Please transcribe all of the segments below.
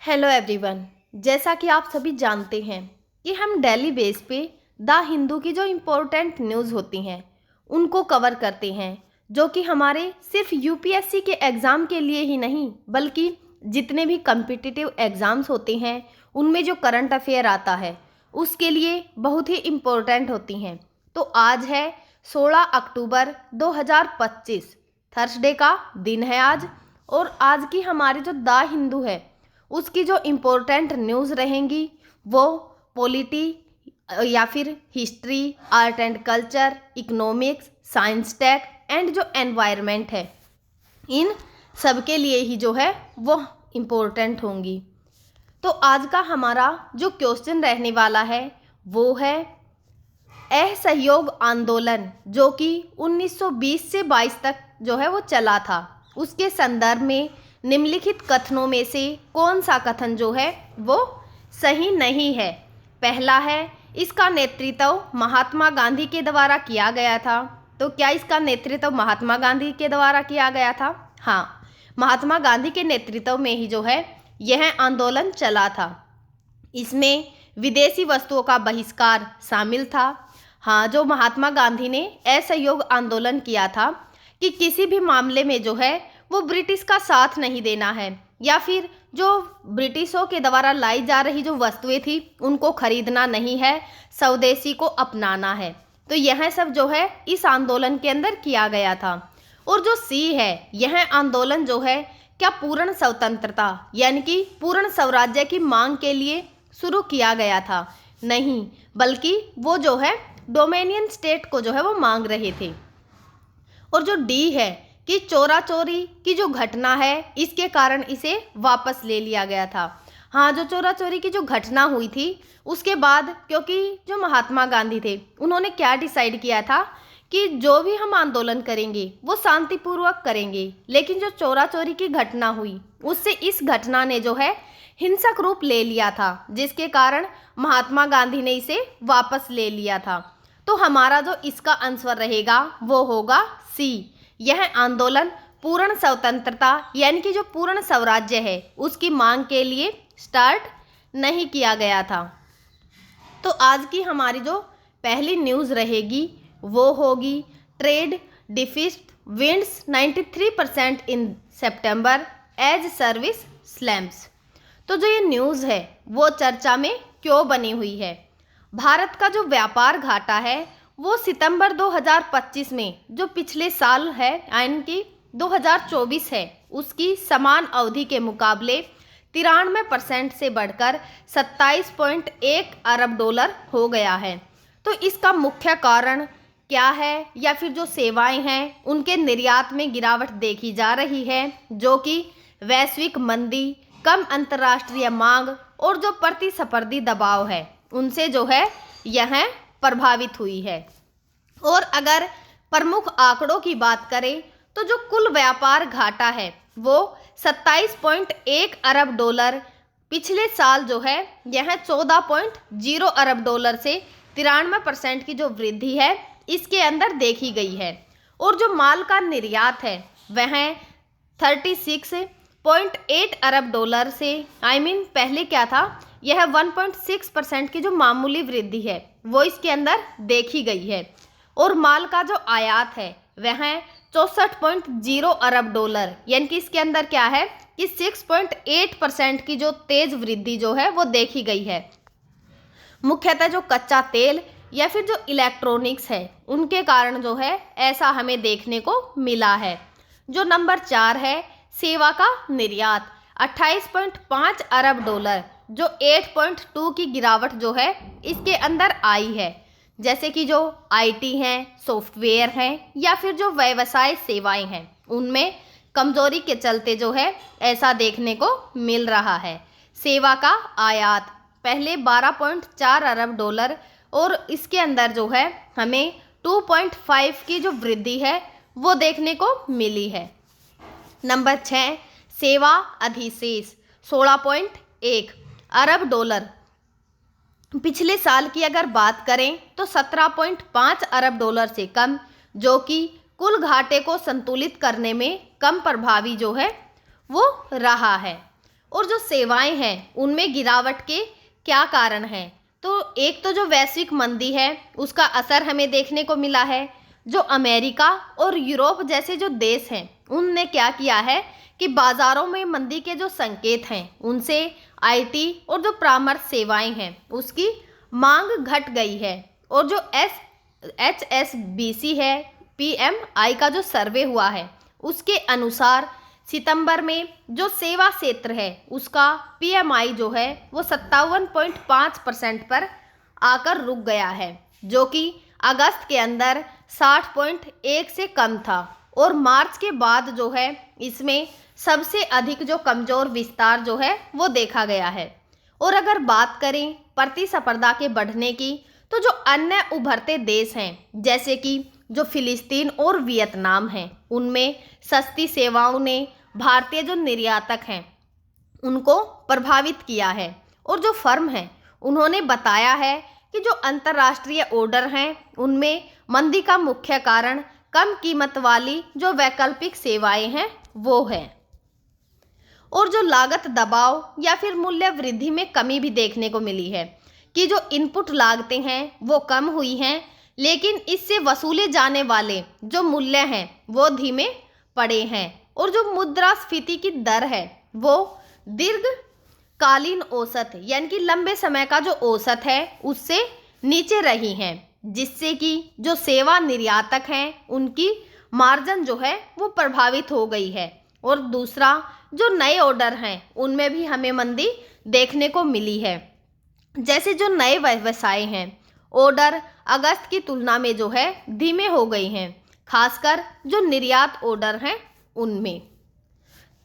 Hello everyone. जैसा कि आप सभी जानते हैं कि हम डेली बेस पे द हिंदू की जो इम्पोर्टेंट न्यूज़ होती हैं उनको कवर करते हैं, जो कि हमारे सिर्फ यूपीएससी के एग्ज़ाम के लिए ही नहीं बल्कि जितने भी कम्पिटिटिव एग्ज़ाम्स होते हैं उनमें जो करंट अफेयर आता है उसके लिए बहुत ही इम्पोर्टेंट होती हैं। तो आज है 16 अक्टूबर 2025, थर्सडे का दिन है आज। और आज की हमारी जो द हिंदू है उसकी जो इम्पोर्टेंट न्यूज़ रहेंगी वो पॉलिटी या फिर history, art and culture, economics, science tech and जो एनवायरनमेंट है, इन सब के लिए ही जो है वो इम्पोर्टेंट होंगी। तो आज का हमारा जो क्वेश्चन रहने वाला है वो है असहयोग आंदोलन, जो कि 1920 से 22 तक जो है वो चला था, उसके संदर्भ में निम्नलिखित कथनों में से कौन सा कथन जो है वो सही नहीं है। पहला है, इसका नेतृत्व महात्मा गांधी के द्वारा किया गया था। तो क्या इसका नेतृत्व महात्मा गांधी के द्वारा किया गया था? हाँ, महात्मा गांधी के नेतृत्व में ही जो है यह आंदोलन चला था। इसमें विदेशी वस्तुओं का बहिष्कार शामिल था। हाँ, जो महात्मा गांधी ने असहयोग आंदोलन किया था कि किसी भी मामले में जो है वो ब्रिटिश का साथ नहीं देना है या फिर जो ब्रिटिशों के द्वारा लाई जा रही जो वस्तुएं थी उनको खरीदना नहीं है, स्वदेशी को अपनाना है। तो यह सब जो है इस आंदोलन के अंदर किया गया था। और जो सी है, यह आंदोलन जो है क्या पूर्ण स्वतंत्रता यानी कि पूर्ण स्वराज्य की मांग के लिए शुरू किया गया था? नहीं, बल्कि वो जो है डोमेनियन स्टेट को जो है वो मांग रहे थे। और जो डी है कि चोरा चोरी की जो घटना है इसके कारण इसे वापस ले लिया गया था। हाँ, जो चोरा चोरी की जो घटना हुई थी उसके बाद, क्योंकि जो महात्मा गांधी थे उन्होंने क्या डिसाइड किया था कि जो भी हम आंदोलन करेंगे वो शांतिपूर्वक करेंगे, लेकिन जो चोरा चोरी की घटना हुई उससे इस घटना ने जो है हिंसक रूप ले लिया था, जिसके कारण महात्मा गांधी ने इसे वापस ले लिया था। तो हमारा जो इसका आंसर रहेगा वो होगा सी। यह आंदोलन पूर्ण स्वतंत्रता यानी कि जो पूर्ण स्वराज्य है उसकी मांग के लिए स्टार्ट नहीं किया गया था। तो आज की हमारी जो पहली न्यूज़ रहेगी वो होगी ट्रेड डिफिसिट विंस 93% इन सितंबर एज सर्विस स्लैम्स। तो जो ये न्यूज़ है वो चर्चा में क्यों बनी हुई है? भारत का जो व्यापार घाटा है वो सितंबर 2025 में जो पिछले साल है यानी कि 2024 है उसकी समान अवधि के मुकाबले 93% से बढ़कर 27.1 अरब डॉलर हो गया है। तो इसका मुख्य कारण क्या है? या फिर जो सेवाएं हैं उनके निर्यात में गिरावट देखी जा रही है, जो कि वैश्विक मंदी, कम अंतर्राष्ट्रीय मांग और जो प्रतिस्पर्धी दबाव है उनसे जो है यह प्रभावित हुई है। और अगर प्रमुख आंकड़ों की बात करें तो जो कुल व्यापार घाटा है वो 27.1 अरब डॉलर, पिछले साल जो है यह 14.0 अरब डॉलर से 93% की जो वृद्धि है इसके अंदर देखी गई है। और जो माल का निर्यात है वह 36.8 अरब डॉलर से पहले क्या था, यह 1.6% की जो मामूली वृद्धि है वो इसके अंदर देखी गई है। और माल का जो आयात है वह 64.0 अरब डॉलर, यानी कि इसके अंदर क्या है कि 6.8% की जो तेज वृद्धि जो है वो देखी गई है। मुख्यतः जो कच्चा तेल या फिर जो इलेक्ट्रॉनिक्स है उनके कारण जो है ऐसा हमें देखने को मिला है। जो नंबर 4 है, सेवा का निर्यात 28.5 अरब डॉलर, जो 8.2 की गिरावट जो है इसके अंदर आई है। जैसे कि जो आईटी हैं, सॉफ्टवेयर हैं या फिर जो व्यवसाय सेवाएं हैं उनमें कमजोरी के चलते जो है ऐसा देखने को मिल रहा है। सेवा का आयात पहले 12.4 अरब डॉलर और इसके अंदर जो है हमें 2.5 की जो वृद्धि है वो देखने को मिली है। नंबर 6, सेवा अधिशेष 16.1 अरब डॉलर, पिछले साल की अगर बात करें तो 17.5 अरब डॉलर से कम, जो कि कुल घाटे को संतुलित करने में कम प्रभावी जो है वो रहा है। और जो सेवाएं हैं उनमें गिरावट के क्या कारण हैं? तो एक तो जो वैश्विक मंदी है उसका असर हमें देखने को मिला है। जो अमेरिका और यूरोप जैसे जो देश हैं उनने क्या किया है कि बाजारों में मंदी के जो संकेत हैं उनसे आईटी और जो परामर्श सेवाएं हैं उसकी मांग घट गई है। और जो HSBC है, PMI का जो सर्वे हुआ है उसके अनुसार सितंबर में जो सेवा क्षेत्र है उसका PMI जो है वो 57.5% पर आकर रुक गया है, जो कि अगस्त के अंदर 60.1 से कम था। और मार्च के बाद जो है इसमें सबसे अधिक जो कमजोर विस्तार जो है वो देखा गया है। और अगर बात करें प्रतिस्पर्धा के बढ़ने की, तो जो अन्य उभरते देश हैं जैसे कि जो फिलिस्तीन और वियतनाम हैं उनमें सस्ती सेवाओं ने भारतीय जो निर्यातक हैं उनको प्रभावित किया है। और जो फर्म हैं उन्होंने बताया है कि जो अंतर्राष्ट्रीय ऑर्डर हैं उनमें मंदी का मुख्य कारण कम कीमत वाली जो वैकल्पिक सेवाएं हैं वो है। और जो लागत दबाव या फिर मूल्य वृद्धि में कमी भी देखने को मिली है कि जो इनपुट लागतें हैं वो कम हुई हैं, लेकिन इससे वसूले जाने वाले जो मूल्य हैं वो धीमे पड़े हैं। और जो मुद्रास्फीति की दर है वो दीर्घकालीन औसत यानी कि लंबे समय का जो औसत है उससे नीचे रही हैं, जिससे कि जो सेवा निर्यातक हैं उनकी मार्जिन जो है वो प्रभावित हो गई है। और दूसरा जो नए ऑर्डर हैं उनमें भी हमें मंदी देखने को मिली है। जैसे जो नए व्यवसाय हैं ऑर्डर अगस्त की तुलना में जो है धीमे हो गई हैं, खासकर जो निर्यात ऑर्डर हैं उनमें।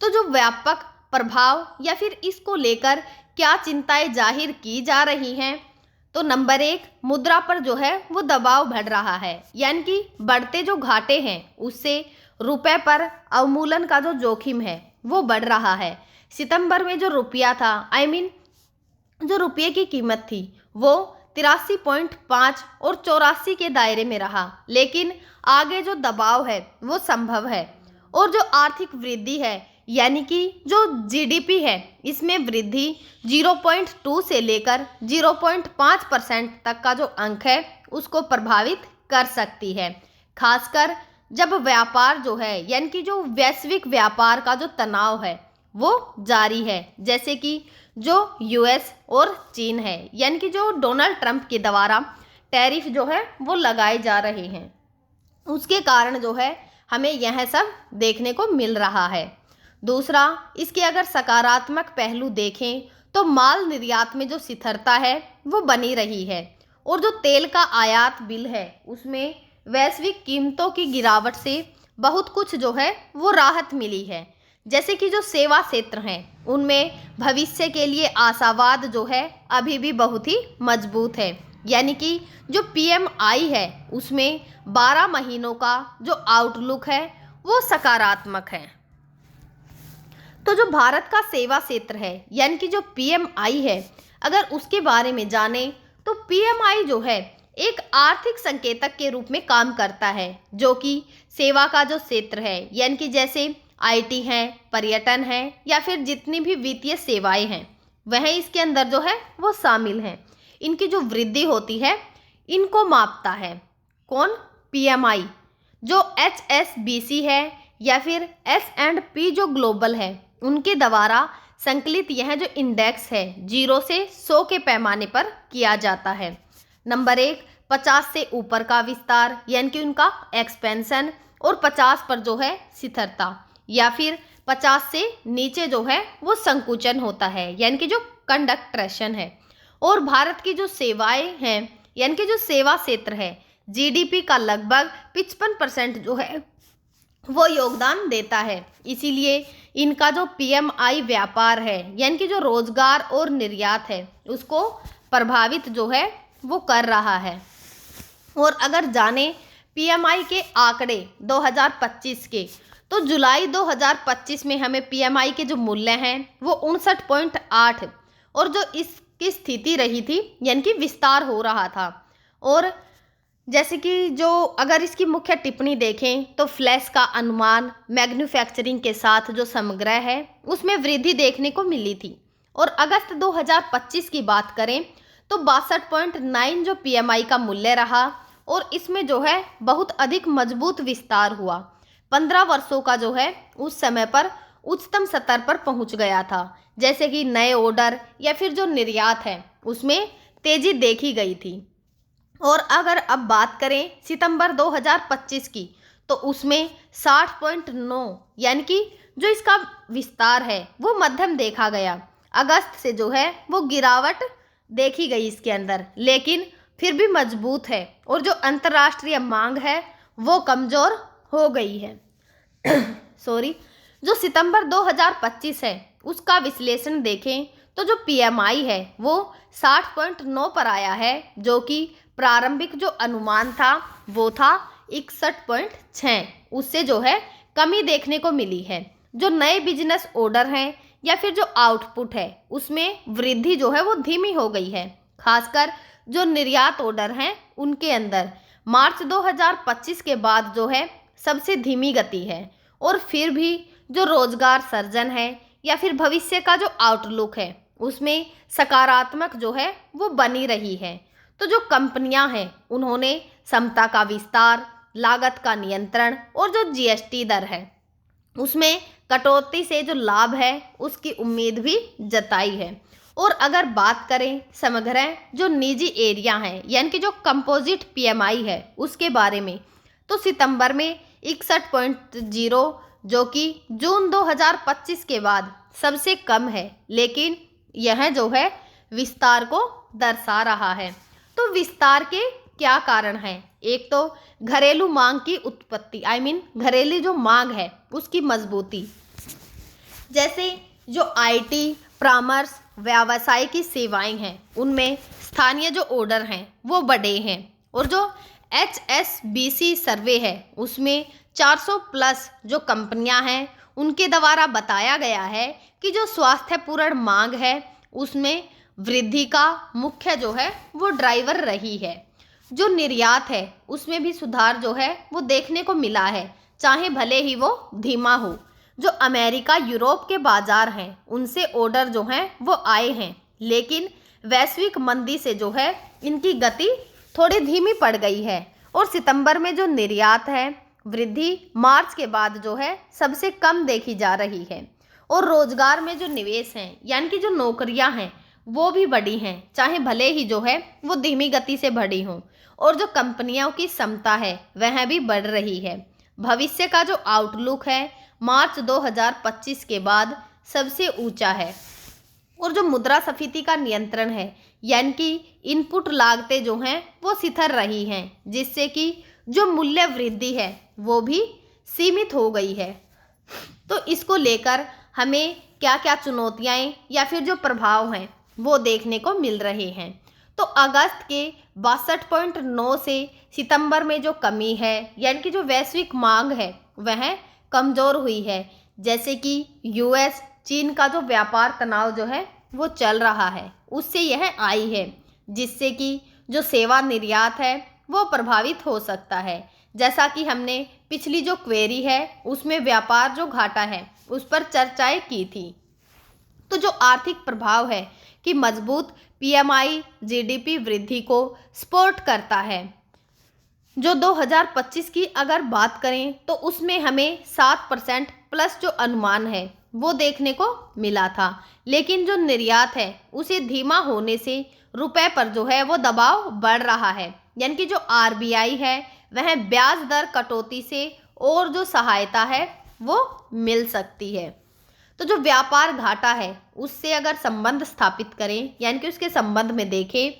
तो जो व्यापक प्रभाव या फिर इसको लेकर क्या चिंताएं जाहिर की जा रही हैं, तो नंबर 1 मुद्रा पर जो है वो दबाव बढ़ रहा है, यानी कि बढ़ते जो घाटे हैं उससे रुपए पर अवमूल्यन का जो जोखिम है वो बढ़ रहा है। सितंबर में जो रुपया था जो रुपये की कीमत थी वो 83.5 और 84 के दायरे में रहा, लेकिन आगे जो दबाव है वो संभव है। और जो आर्थिक वृद्धि है यानी कि जो GDP है इसमें वृद्धि 0.2 से लेकर 0.5% तक का जो अंक है उसको प्रभावित कर सकती है, खासकर जब व्यापार जो है यानी कि जो वैश्विक व्यापार का जो तनाव है वो जारी है, जैसे कि जो US और चीन है, यानी कि जो डोनाल्ड ट्रंप के द्वारा टैरिफ जो है वो लगाए जा रहे हैं उसके कारण जो है हमें यह सब देखने को मिल रहा है। दूसरा, इसके अगर सकारात्मक पहलू देखें तो माल निर्यात में जो स्थिरता है वो बनी रही है। और जो तेल का आयात बिल है उसमें वैश्विक कीमतों की गिरावट से बहुत कुछ जो है वो राहत मिली है। जैसे कि जो सेवा क्षेत्र हैं उनमें भविष्य के लिए आशावाद जो है अभी भी बहुत ही मजबूत है, यानी कि जो PMI है उसमें 12 महीनों का जो आउटलुक है वो सकारात्मक है। तो जो भारत का सेवा क्षेत्र है यानी कि जो PMI है, अगर उसके बारे में जाने तो PMI जो है एक आर्थिक संकेतक के रूप में काम करता है, जो कि सेवा का जो क्षेत्र है यानी कि जैसे IT है, पर्यटन है या फिर जितनी भी वित्तीय सेवाएं हैं वह इसके अंदर जो है वो शामिल हैं। इनकी जो वृद्धि होती है इनको मापता है कौन? PMI। जो HSBC है या फिर S&P जो ग्लोबल है उनके द्वारा संकलित यह जो इंडेक्स है 0 से 100 के पैमाने पर किया जाता है। नंबर 1 50 से ऊपर का विस्तार यानी कि उनका एक्सपेंशन, और 50 पर जो है स्थिरता, या फिर 50 से नीचे जो है वो संकुचन होता है यानी कि जो कंडक्ट्रेशन है। और भारत की जो सेवाएं हैं यानी कि जो सेवा क्षेत्र है GDP का लगभग 55% जो है वो योगदान देता है, इसीलिए इनका जो PMI व्यापार है यानी कि जो रोजगार और निर्यात है उसको प्रभावित जो है वो कर रहा है। और अगर जाने PMI के आंकड़े 2025 के, तो जुलाई 2025 में हमें PMI के जो मूल्य हैं वो 59.8 और जो इसकी स्थिति रही थी यानी कि विस्तार हो रहा था। और जैसे कि जो अगर इसकी मुख्य टिप्पणी देखें तो फ्लैश का अनुमान मैन्युफैक्चरिंग के साथ जो समग्र है उसमें वृद्धि देखने को मिली थी। और अगस्त 2025 की बात करें तो 62.9 जो पीएमआई का मूल्य रहा और इसमें जो है बहुत अधिक मजबूत विस्तार हुआ। 15 वर्षों का जो है उस समय पर उच्चतम स्तर पर पहुंच गया था। जैसे कि नए ऑर्डर या फिर जो निर्यात है उसमें तेजी देखी गई थी। और अगर अब बात करें सितंबर 2025 की तो उसमें 60.9 यानी कि जो इसका विस्तार है वो मध्यम देखा गया। अगस्त से जो है वो गिरावट देखी गई इसके अंदर, लेकिन फिर भी मजबूत है। और जो अंतर्राष्ट्रीय मांग है वो कमज़ोर हो गई है। सॉरी, जो सितंबर 2025 है उसका विश्लेषण देखें तो जो पीएमआई है वो 60.9 पर आया है, जो कि प्रारंभिक जो अनुमान था वो था 61.6। उससे जो है कमी देखने को मिली है। जो नए बिजनेस ऑर्डर हैं या फिर जो आउटपुट है उसमें वृद्धि जो है वो धीमी हो गई है, खासकर जो निर्यात ऑर्डर हैं उनके अंदर मार्च 2025 के बाद जो है सबसे धीमी गति है। और फिर भी जो रोजगार सर्जन है या फिर भविष्य का जो आउटलुक है उसमें सकारात्मक जो है वो बनी रही है। तो जो कंपनियां हैं उन्होंने क्षमता का विस्तार, लागत का नियंत्रण और जो जीएसटी दर है उसमें कटौती से जो लाभ है उसकी उम्मीद भी जताई है। और अगर बात करें समग्र जो निजी एरिया है यानी कि जो कंपोजिट पीएमआई है उसके बारे में तो सितंबर में 61.0 जो कि जून 2025 के बाद सबसे कम है, लेकिन यह जो है विस्तार को दर्शा रहा है। तो विस्तार के क्या कारण हैं? एक तो घरेलू मांग की उत्पत्ति, घरेलू जो मांग है उसकी मजबूती। जैसे जो आईटी, परामर्श, व्यावसायिक सेवाएं हैं उनमें स्थानीय जो ऑर्डर हैं वो बढ़े हैं। और जो HSBC सर्वे है उसमें 400 प्लस जो कंपनियां हैं उनके द्वारा बताया गया है कि जो स्वास्थ्यपूर्ण मांग है उसमें वृद्धि का मुख्य जो है वो ड्राइवर रही है। जो निर्यात है उसमें भी सुधार जो है वो देखने को मिला है, चाहे भले ही वो धीमा हो। जो अमेरिका, यूरोप के बाजार हैं उनसे ऑर्डर जो हैं वो आए हैं, लेकिन वैश्विक मंदी से जो है इनकी गति थोड़ी धीमी पड़ गई है। और सितंबर में जो निर्यात है वृद्धि मार्च के बाद जो है सबसे कम देखी जा रही है। और रोजगार में जो निवेश हैं यानी कि जो नौकरियां हैं वो भी बढ़ी हैं, चाहे भले ही जो है वो धीमी गति से बढ़ी हों। और जो कंपनियों की क्षमता है वह भी बढ़ रही है। भविष्य का जो आउटलुक है मार्च 2025 के बाद सबसे ऊंचा है। और जो मुद्रास्फीति का नियंत्रण है यानी कि इनपुट लागतें जो हैं वो स्थिर रही हैं, जिससे कि जो मूल्य वृद्धि है वो भी सीमित हो गई है। तो इसको लेकर हमें क्या क्या चुनौतियाँ या फिर जो प्रभाव हैं वो देखने को मिल रहे हैं। तो अगस्त के 62.9 से सितंबर में जो कमी है यानी कि जो वैश्विक मांग है वह कमज़ोर हुई है। जैसे कि यूएस चीन का जो व्यापार तनाव जो है वो चल रहा है उससे यह आई है, जिससे कि जो सेवा निर्यात है वो प्रभावित हो सकता है। जैसा कि हमने पिछली जो क्वेरी है उसमें व्यापार जो घाटा है उस पर चर्चाएं की थी। तो जो आर्थिक प्रभाव है कि मजबूत पीएमआई जीडीपी वृद्धि को सपोर्ट करता है। जो 2025 की अगर बात करें तो उसमें हमें 7% प्लस जो अनुमान है वो देखने को मिला था, लेकिन जो निर्यात है उसे धीमा होने से रुपए पर जो है वो दबाव बढ़ रहा है। यानी कि जो आरबीआई है वह ब्याज दर कटौती से और जो सहायता है वो मिल सकती है। तो जो व्यापार घाटा है उससे अगर संबंध स्थापित करें यानी कि उसके संबंध में देखें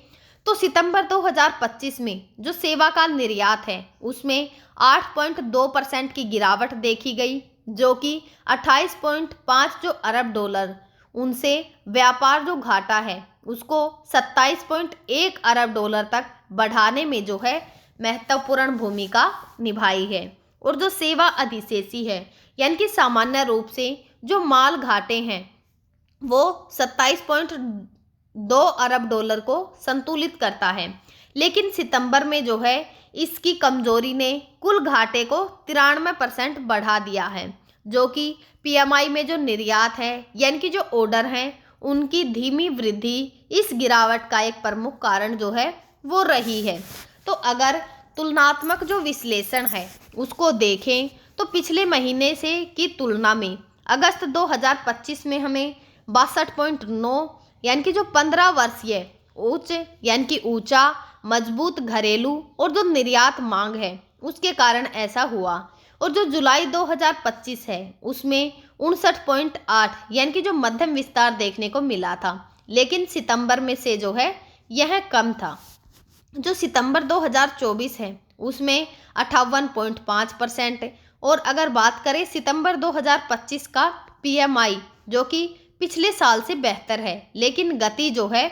तो सितंबर 2025 में जो सेवा का निर्यात है उसमें 8.2% की गिरावट देखी गई, जो कि 28.5 जो अरब डॉलर, उनसे व्यापार जो घाटा है उसको 27.1 अरब डॉलर तक बढ़ाने में जो है महत्वपूर्ण भूमिका निभाई है। और जो सेवा अधिशेषी है यानी कि सामान्य रूप से जो माल घाटे हैं वो 27.2 अरब डॉलर को संतुलित करता है, लेकिन सितंबर में जो है इसकी कमजोरी ने कुल घाटे को 93% बढ़ा दिया है, जो कि पीएमआई में जो निर्यात है यानी कि जो ऑर्डर हैं उनकी धीमी वृद्धि इस गिरावट का एक प्रमुख कारण जो है वो रही है। तो अगर तुलनात्मक जो विश्लेषण है उसको देखें तो पिछले महीने से की तुलना में अगस्त 2025 में हमें 62.9 यानी कि जो 15 वर्षीय उच्च यानी कि ऊंचा मजबूत घरेलू और जो निर्यात मांग है उसके कारण ऐसा हुआ। और जो जुलाई 2025 है उसमें 59.8 यानी कि जो मध्यम विस्तार देखने को मिला था, लेकिन सितंबर में से जो है यह कम था। जो सितंबर 2024 है उसमें 58.5%। और अगर बात करें सितंबर 2025 का पीएमआई जो कि पिछले साल से बेहतर है, लेकिन गति जो है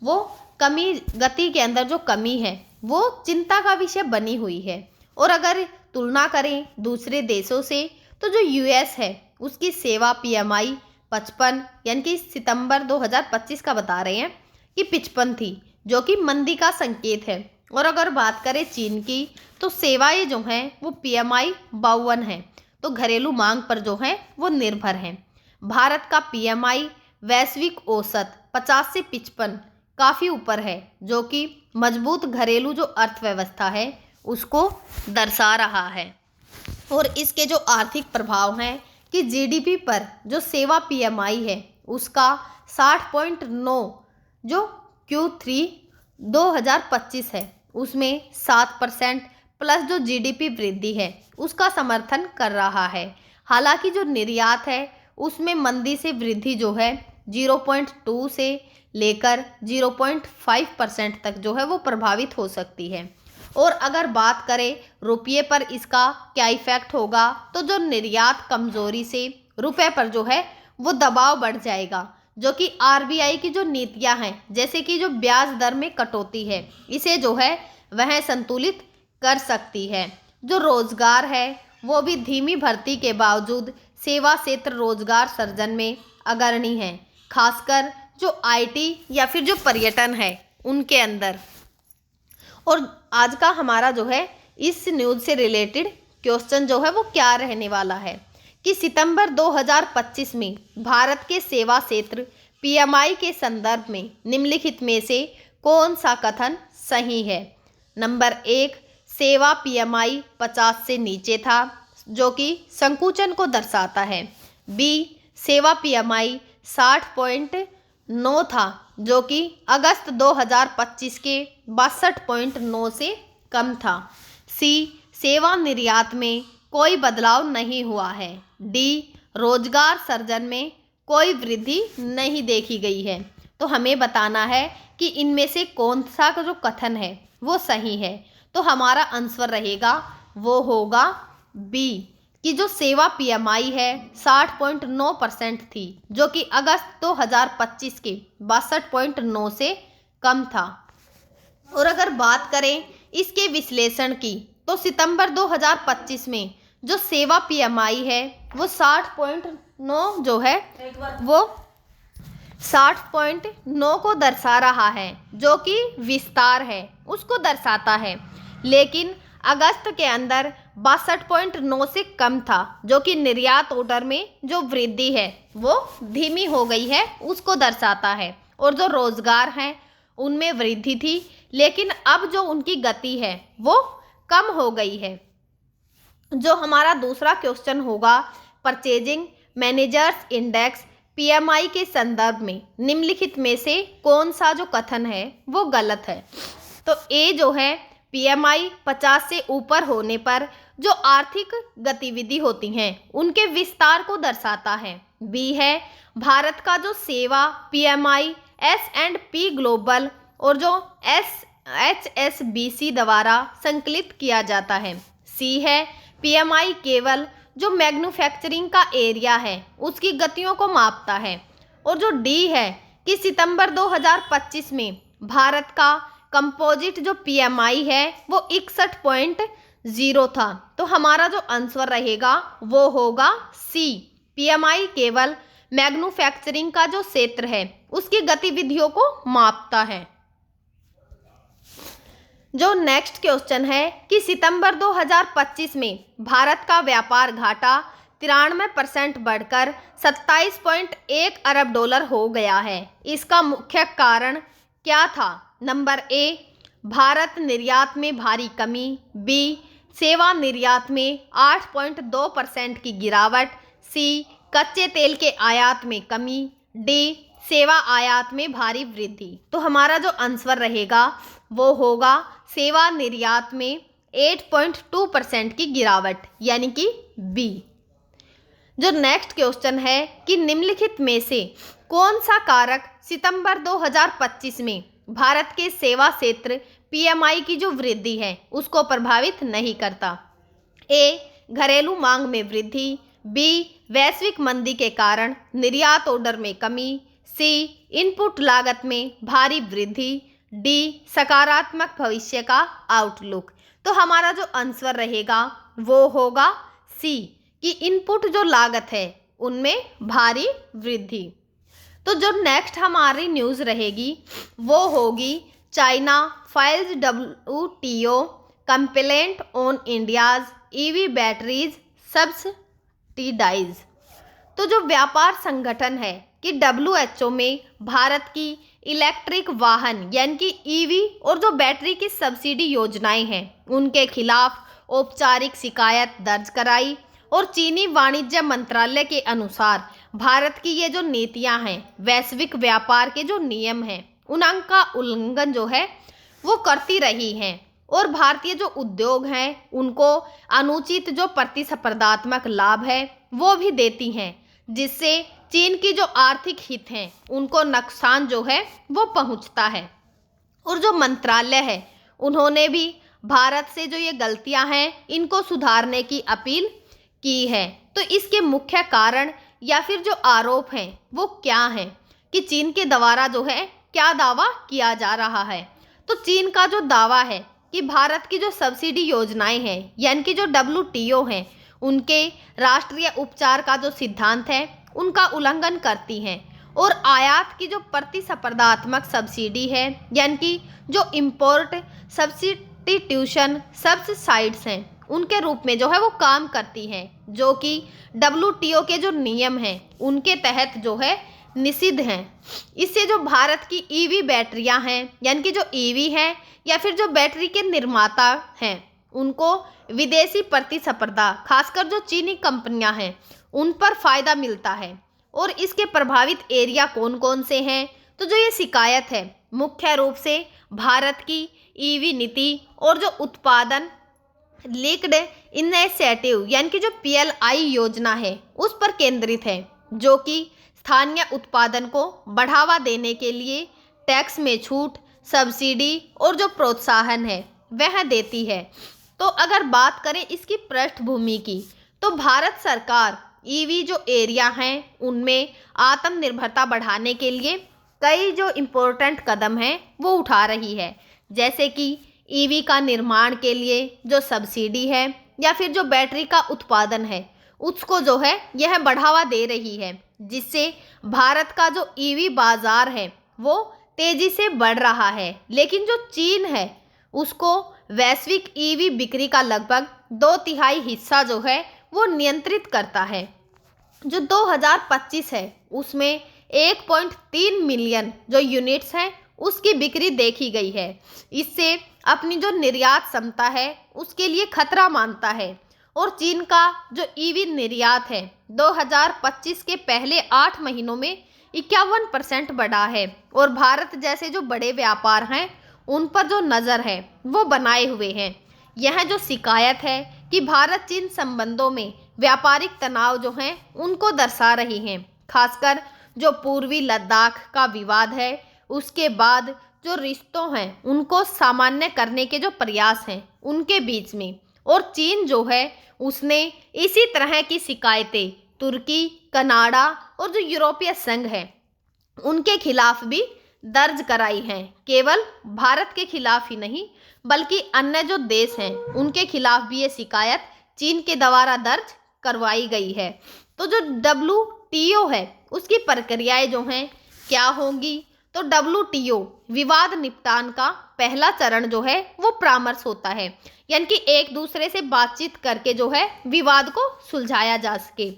वो गति के अंदर जो कमी है वो चिंता का विषय बनी हुई है। और अगर तुलना करें दूसरे देशों से तो जो यूएस है उसकी सेवा पीएमआई 55 यानी कि सितंबर 2025 का बता रहे हैं कि 55 थी, जो कि मंदी का संकेत है। और अगर बात करें चीन की तो सेवाएं जो हैं वो पीएमआई 52 है, तो घरेलू मांग पर जो है वो निर्भर है। भारत का पीएमआई वैश्विक औसत 50 से 55 काफ़ी ऊपर है, जो कि मजबूत घरेलू जो अर्थव्यवस्था है उसको दर्शा रहा है। और इसके जो आर्थिक प्रभाव हैं कि जीडीपी पर जो सेवा पीएमआई है उसका 60.9 जो Q3 2025 है उसमें 7% प्लस जो जीडीपी वृद्धि है उसका समर्थन कर रहा है। हालांकि जो निर्यात है उसमें मंदी से वृद्धि जो है 0.2 से लेकर 0.5% तक जो है वो प्रभावित हो सकती है। और अगर बात करें रुपये पर इसका क्या इफेक्ट होगा तो जो निर्यात कमजोरी से रुपये पर जो है वो दबाव बढ़ जाएगा, जो कि आरबीआई की जो नीतियां हैं जैसे कि जो ब्याज दर में कटौती है इसे जो है वह संतुलित कर सकती है। जो रोजगार है वो भी धीमी भर्ती के बावजूद सेवा क्षेत्र रोजगार सृजन में अग्रणी है, खासकर जो आईटी या फिर जो पर्यटन है उनके अंदर। और आज का हमारा जो है इस न्यूज़ से रिलेटेड क्वेश्चन जो है वो क्या रहने वाला है कि सितंबर 2025 में भारत के सेवा क्षेत्र पीएमआई के संदर्भ में निम्नलिखित में से कौन सा कथन सही है। नंबर 1, सेवा पीएमआई 50 से नीचे था जो कि संकुचन को दर्शाता है। बी, सेवा पीएमआई 60.9 था जो कि अगस्त 2025 के 62.9 से कम था। सी, सेवा निर्यात में कोई बदलाव नहीं हुआ है। डी, रोजगार सृजन में कोई वृद्धि नहीं देखी गई है। तो हमें बताना है कि इनमें से कौन सा जो कथन है वो सही है। तो हमारा आंसर रहेगा वो होगा बी कि जो सेवा पीएमआई है 60.9% थी जो कि अगस्त 2025 के 62.9 से कम था। और अगर बात करें इसके विश्लेषण की तो सितंबर 2025 में जो सेवा पीएमआई है वो 60.9 जो है वो 60.9 को दर्शा रहा है, जो कि विस्तार है उसको दर्शाता है। लेकिन अगस्त के अंदर 62.9 से कम था जो कि निर्यात ऑर्डर में जो वृद्धि है वो धीमी हो गई है उसको दर्शाता है। और जो रोजगार हैं उनमें वृद्धि थी लेकिन अब जो उनकी गति है वो कम हो गई है। जो हमारा दूसरा क्वेश्चन होगा परचेजिंग मैनेजर्स इंडेक्स पीएमआई के संदर्भ में निम्नलिखित में से कौन सा जो कथन है वो गलत है। तो ए जो है पीएमआई 50 से ऊपर होने पर जो आर्थिक गतिविधि होती हैं उनके विस्तार को दर्शाता है। बी है भारत का जो सेवा पीएमआई S&P ग्लोबल और जो HSBC द्वारा संकलित किया जाता है। सी है पीएमआई केवल जो मैन्युफैक्चरिंग का एरिया है उसकी गतियों को मापता है। और जो डी है कि सितंबर 2025 में भारत का कंपोजिट जो पीएमआई है वो 61.0 था। तो हमारा जो आंसर रहेगा वो होगा सी, पीएमआई केवल मैन्युफैक्चरिंग का जो क्षेत्र है उसकी गतिविधियों को मापता है। जो नेक्स्ट क्वेश्चन है कि सितंबर 2025 में भारत का व्यापार घाटा 93% बढ़कर 27.1 अरब डॉलर हो गया है। इसका मुख्य कारण क्या था? नंबर ए, भारत निर्यात में भारी कमी, बी, सेवा निर्यात में 8.2% की गिरावट, सी, कच्चे तेल के आयात में कमी, डी, सेवा आयात में भारी वृद्धि। तो हमारा जो आंसर रहेगा वो होगा सेवा निर्यात में 8.2% की गिरावट, यानी कि बी। जो नेक्स्ट क्वेश्चन है कि निम्नलिखित में से कौन सा कारक सितंबर 2025 में भारत के सेवा क्षेत्र पीएमआई की जो वृद्धि है उसको प्रभावित नहीं करता? ए, घरेलू मांग में वृद्धि, बी, वैश्विक मंदी के कारण निर्यात ऑर्डर में कमी, सी, इनपुट लागत में भारी वृद्धि, डी, सकारात्मक भविष्य का आउटलुक। तो हमारा जो आंसर रहेगा वो होगा सी, कि इनपुट जो लागत है उनमें भारी वृद्धि। तो जो नेक्स्ट हमारी न्यूज़ रहेगी वो होगी China files WTO complaint on India's EV batteries subsidise. तो जो व्यापार संगठन है कि WHO में भारत की इलेक्ट्रिक वाहन यानी कि ईवी और जो बैटरी की सब्सिडी योजनाएं हैं उनके खिलाफ औपचारिक शिकायत दर्ज कराई, और चीनी वाणिज्य मंत्रालय के अनुसार भारत की ये जो नीतियां हैं, वैश्विक व्यापार के जो नियम हैं उनका उल्लंघन जो है वो करती रही हैं, और भारतीय जो उद्योग हैं उनको अनुचित जो प्रतिस्पर्धात्मक लाभ है वो भी देती हैं, जिससे चीन की जो आर्थिक हित हैं उनको नुकसान जो है वो पहुंचता है। और जो मंत्रालय है उन्होंने भी भारत से जो ये गलतियां हैं इनको सुधारने की अपील की है। तो इसके मुख्य कारण या फिर जो आरोप हैं वो क्या हैं कि चीन के द्वारा जो है क्या दावा किया जा रहा है? तो चीन का जो दावा है कि भारत की जो सब्सिडी योजनाएं हैं यानी कि जो WTO हैं उनके राष्ट्रीय उपचार का जो सिद्धांत है उनका उल्लंघन करती हैं, और आयात की जो प्रतिस्पर्धात्मक सब्सिडी है यानी कि जो इम्पोर्ट सब्स्टिट्यूशन सब्सिडाइड्स हैं उनके रूप में जो है वो काम करती हैं, जो कि WTO के जो नियम हैं उनके तहत जो है निषिद्ध हैं। इससे जो भारत की ईवी बैटरियां हैं यानी कि जो ईवी हैं या फिर जो बैटरी के निर्माता हैं उनको विदेशी प्रतिस्पर्धा खासकर जो चीनी कंपनियां हैं उन पर फायदा मिलता है। और इसके प्रभावित एरिया कौन कौन से हैं? तो जो ये शिकायत है मुख्य रूप से भारत की ईवी नीति और जो उत्पादन लिंक्ड इनिशिएटिव यानी कि जो PLI योजना है उस पर केंद्रित है, जो कि स्थानीय उत्पादन को बढ़ावा देने के लिए टैक्स में छूट, सब्सिडी और जो प्रोत्साहन है वह देती है। तो अगर बात करें इसकी पृष्ठभूमि की, तो भारत सरकार ईवी जो एरिया हैं उनमें आत्मनिर्भरता बढ़ाने के लिए कई जो इम्पोर्टेंट कदम हैं वो उठा रही है, जैसे कि ईवी का निर्माण के लिए जो सब्सिडी है या फिर जो बैटरी का उत्पादन है उसको जो है यह बढ़ावा दे रही है, जिससे भारत का जो ईवी बाजार है वो तेजी से बढ़ रहा है। लेकिन जो चीन है उसको वैश्विक ईवी बिक्री का लगभग 2/3 हिस्सा जो है वो नियंत्रित करता है। जो 2025 है उसमें 1.3 मिलियन जो यूनिट्स हैं उसकी बिक्री देखी गई है। इससे अपनी जो निर्यात क्षमता है उसके लिए खतरा मानता है, और चीन का जो ईवी निर्यात है 2025 के पहले 8 महीनों में 51% बढ़ा है, और भारत जैसे जो बड़े व्यापार हैं उन पर जो नज़र है वो बनाए हुए हैं। यह जो शिकायत है कि भारत चीन संबंधों में व्यापारिक तनाव जो हैं उनको दर्शा रही हैं, खासकर जो पूर्वी लद्दाख का विवाद है उसके बाद जो रिश्तों हैं उनको सामान्य करने के जो प्रयास हैं उनके बीच में। और चीन जो है उसने इसी तरह की शिकायतें तुर्की, कनाडा और जो यूरोपीय संघ है उनके खिलाफ भी दर्ज कराई हैं। केवल भारत के खिलाफ ही नहीं बल्कि अन्य जो देश हैं उनके खिलाफ भी ये शिकायत चीन के द्वारा दर्ज करवाई गई है। तो जो WTO है उसकी प्रक्रियाएं जो हैं क्या होंगी? तो WTO विवाद निपटान का पहला चरण जो है वो परामर्श होता है, यानी कि एक दूसरे से बातचीत करके जो है विवाद को सुलझाया जा सके।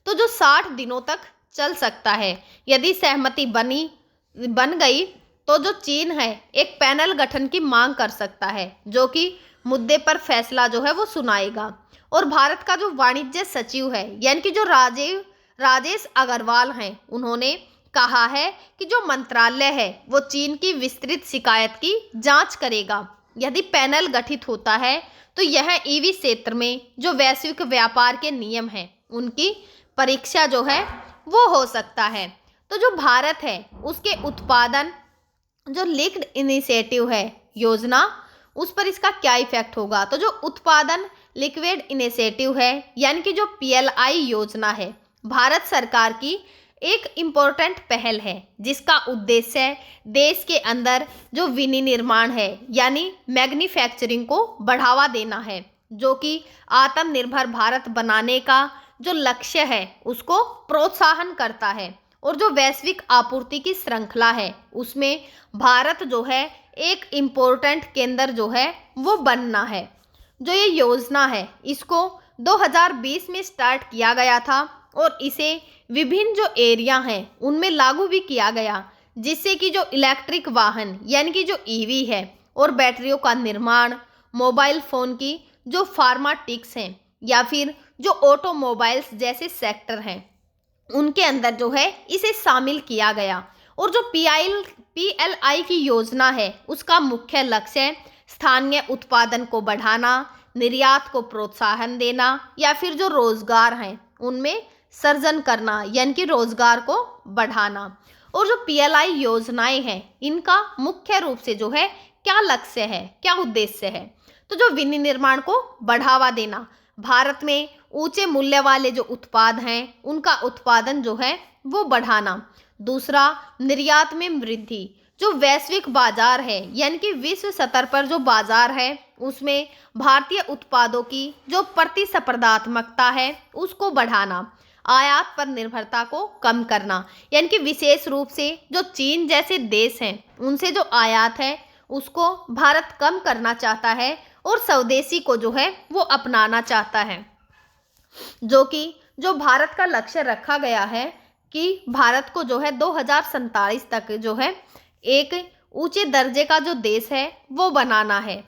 तो जो 60 दिनों तक चल सकता है। यदि सहमति बन गई तो जो चीन है एक पैनल गठन की मांग कर सकता है, जो कि मुद्दे पर फैसला जो है वो सुनाएगा। और भारत का जो वाणिज्य सचिव है, यानी कि जो राजेश अग्रवाल हैं, उन्होंने कहा है कि जो मंत्रालय है वो चीन की विस्तृत शिकायत की जांच करेगा। यदि पैनल गठित होता है तो यह ईवी क्षेत्र में जो वैश्विक व्यापार के नियम हैं उनकी परीक्षा जो है वो हो सकता है। तो जो भारत है उसके उत्पादन जो लिंक्ड इनिशिएटिव है योजना, उस पर इसका क्या इफेक्ट होगा। तो जो उत्पादन लिक्विड इनिशिएटिव है, यानी कि जो PLI योजना है, भारत सरकार की एक इम्पोर्टेंट पहल है, जिसका उद्देश्य देश के अंदर जो विनिर्माण है यानी मैन्युफैक्चरिंग को बढ़ावा देना है, जो कि आत्मनिर्भर भारत बनाने का जो लक्ष्य है उसको प्रोत्साहन करता है। और जो वैश्विक आपूर्ति की श्रृंखला है उसमें भारत जो है एक इम्पोर्टेंट केंद्र जो है वो बनना है। जो ये योजना है इसको 2020 में स्टार्ट किया गया था और इसे विभिन्न जो एरिया हैं उनमें लागू भी किया गया, जिससे कि जो इलेक्ट्रिक वाहन यानी कि जो EV है और बैटरियों का निर्माण, मोबाइल फ़ोन की जो फार्माटिक्स हैं या फिर जो ऑटोमोबाइल्स जैसे सेक्टर हैं उनके अंदर जो है इसे शामिल किया गया। और जो PLI की योजना है उसका मुख्य लक्ष्य स्थानीय उत्पादन को बढ़ाना, निर्यात को प्रोत्साहन देना या फिर जो रोजगार हैं उनमें सृजन करना, यानी कि रोजगार को बढ़ाना। और जो PLI योजनाएं हैं इनका मुख्य रूप से जो है क्या लक्ष्य है, क्या उद्देश्य है। तो जो विनिर्माण को बढ़ावा देना, भारत में ऊंचे मूल्य वाले जो उत्पाद हैं उनका उत्पादन जो है वो बढ़ाना। दूसरा, निर्यात में वृद्धि, जो वैश्विक बाजार है यानी कि विश्व स्तर पर जो बाजार है उसमें भारतीय उत्पादों की जो प्रतिस्पर्धात्मकता है उसको बढ़ाना, आयात पर निर्भरता को कम करना, यानी कि विशेष रूप से जो चीन जैसे देश हैं उनसे जो आयात है उसको भारत कम करना चाहता है और स्वदेशी को जो है वो अपनाना चाहता है। जो भारत का लक्ष्य रखा गया है कि भारत को जो है 2047 तक जो है एक ऊंचे दर्जे का जो देश है वो बनाना है।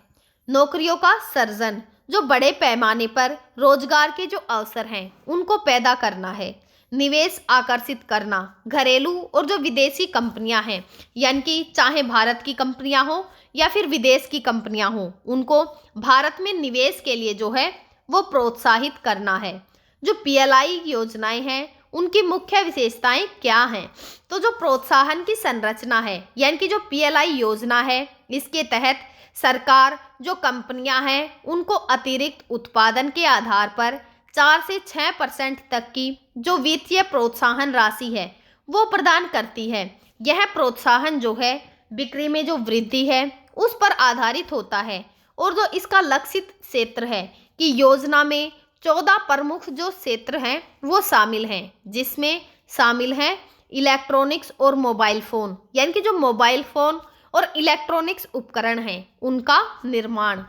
नौकरियों का सृजन, जो बड़े पैमाने पर रोजगार के जो अवसर हैं उनको पैदा करना है। निवेश आकर्षित करना, घरेलू और जो विदेशी कंपनियां हैं यानी कि चाहे भारत की कंपनियां हो या फिर विदेश की कंपनियां हो, उनको भारत में निवेश के लिए जो है वो प्रोत्साहित करना है। जो PLI योजनाएं हैं उनकी मुख्य विशेषताएं क्या हैं। तो जो प्रोत्साहन की संरचना है यानी कि जो PLI योजना है इसके तहत सरकार जो कंपनियां हैं उनको अतिरिक्त उत्पादन के आधार पर 4 से 6% तक की जो वित्तीय प्रोत्साहन राशि है वो प्रदान करती है। यह प्रोत्साहन जो है बिक्री में जो वृद्धि है उस पर आधारित होता है। और जो इसका लक्षित क्षेत्र है कि योजना में 14 प्रमुख जो क्षेत्र हैं वो शामिल हैं, जिसमें शामिल हैं इलेक्ट्रॉनिक्स और मोबाइल फ़ोन, यानी कि जो मोबाइल फ़ोन और इलेक्ट्रॉनिक्स उपकरण हैं उनका निर्माण,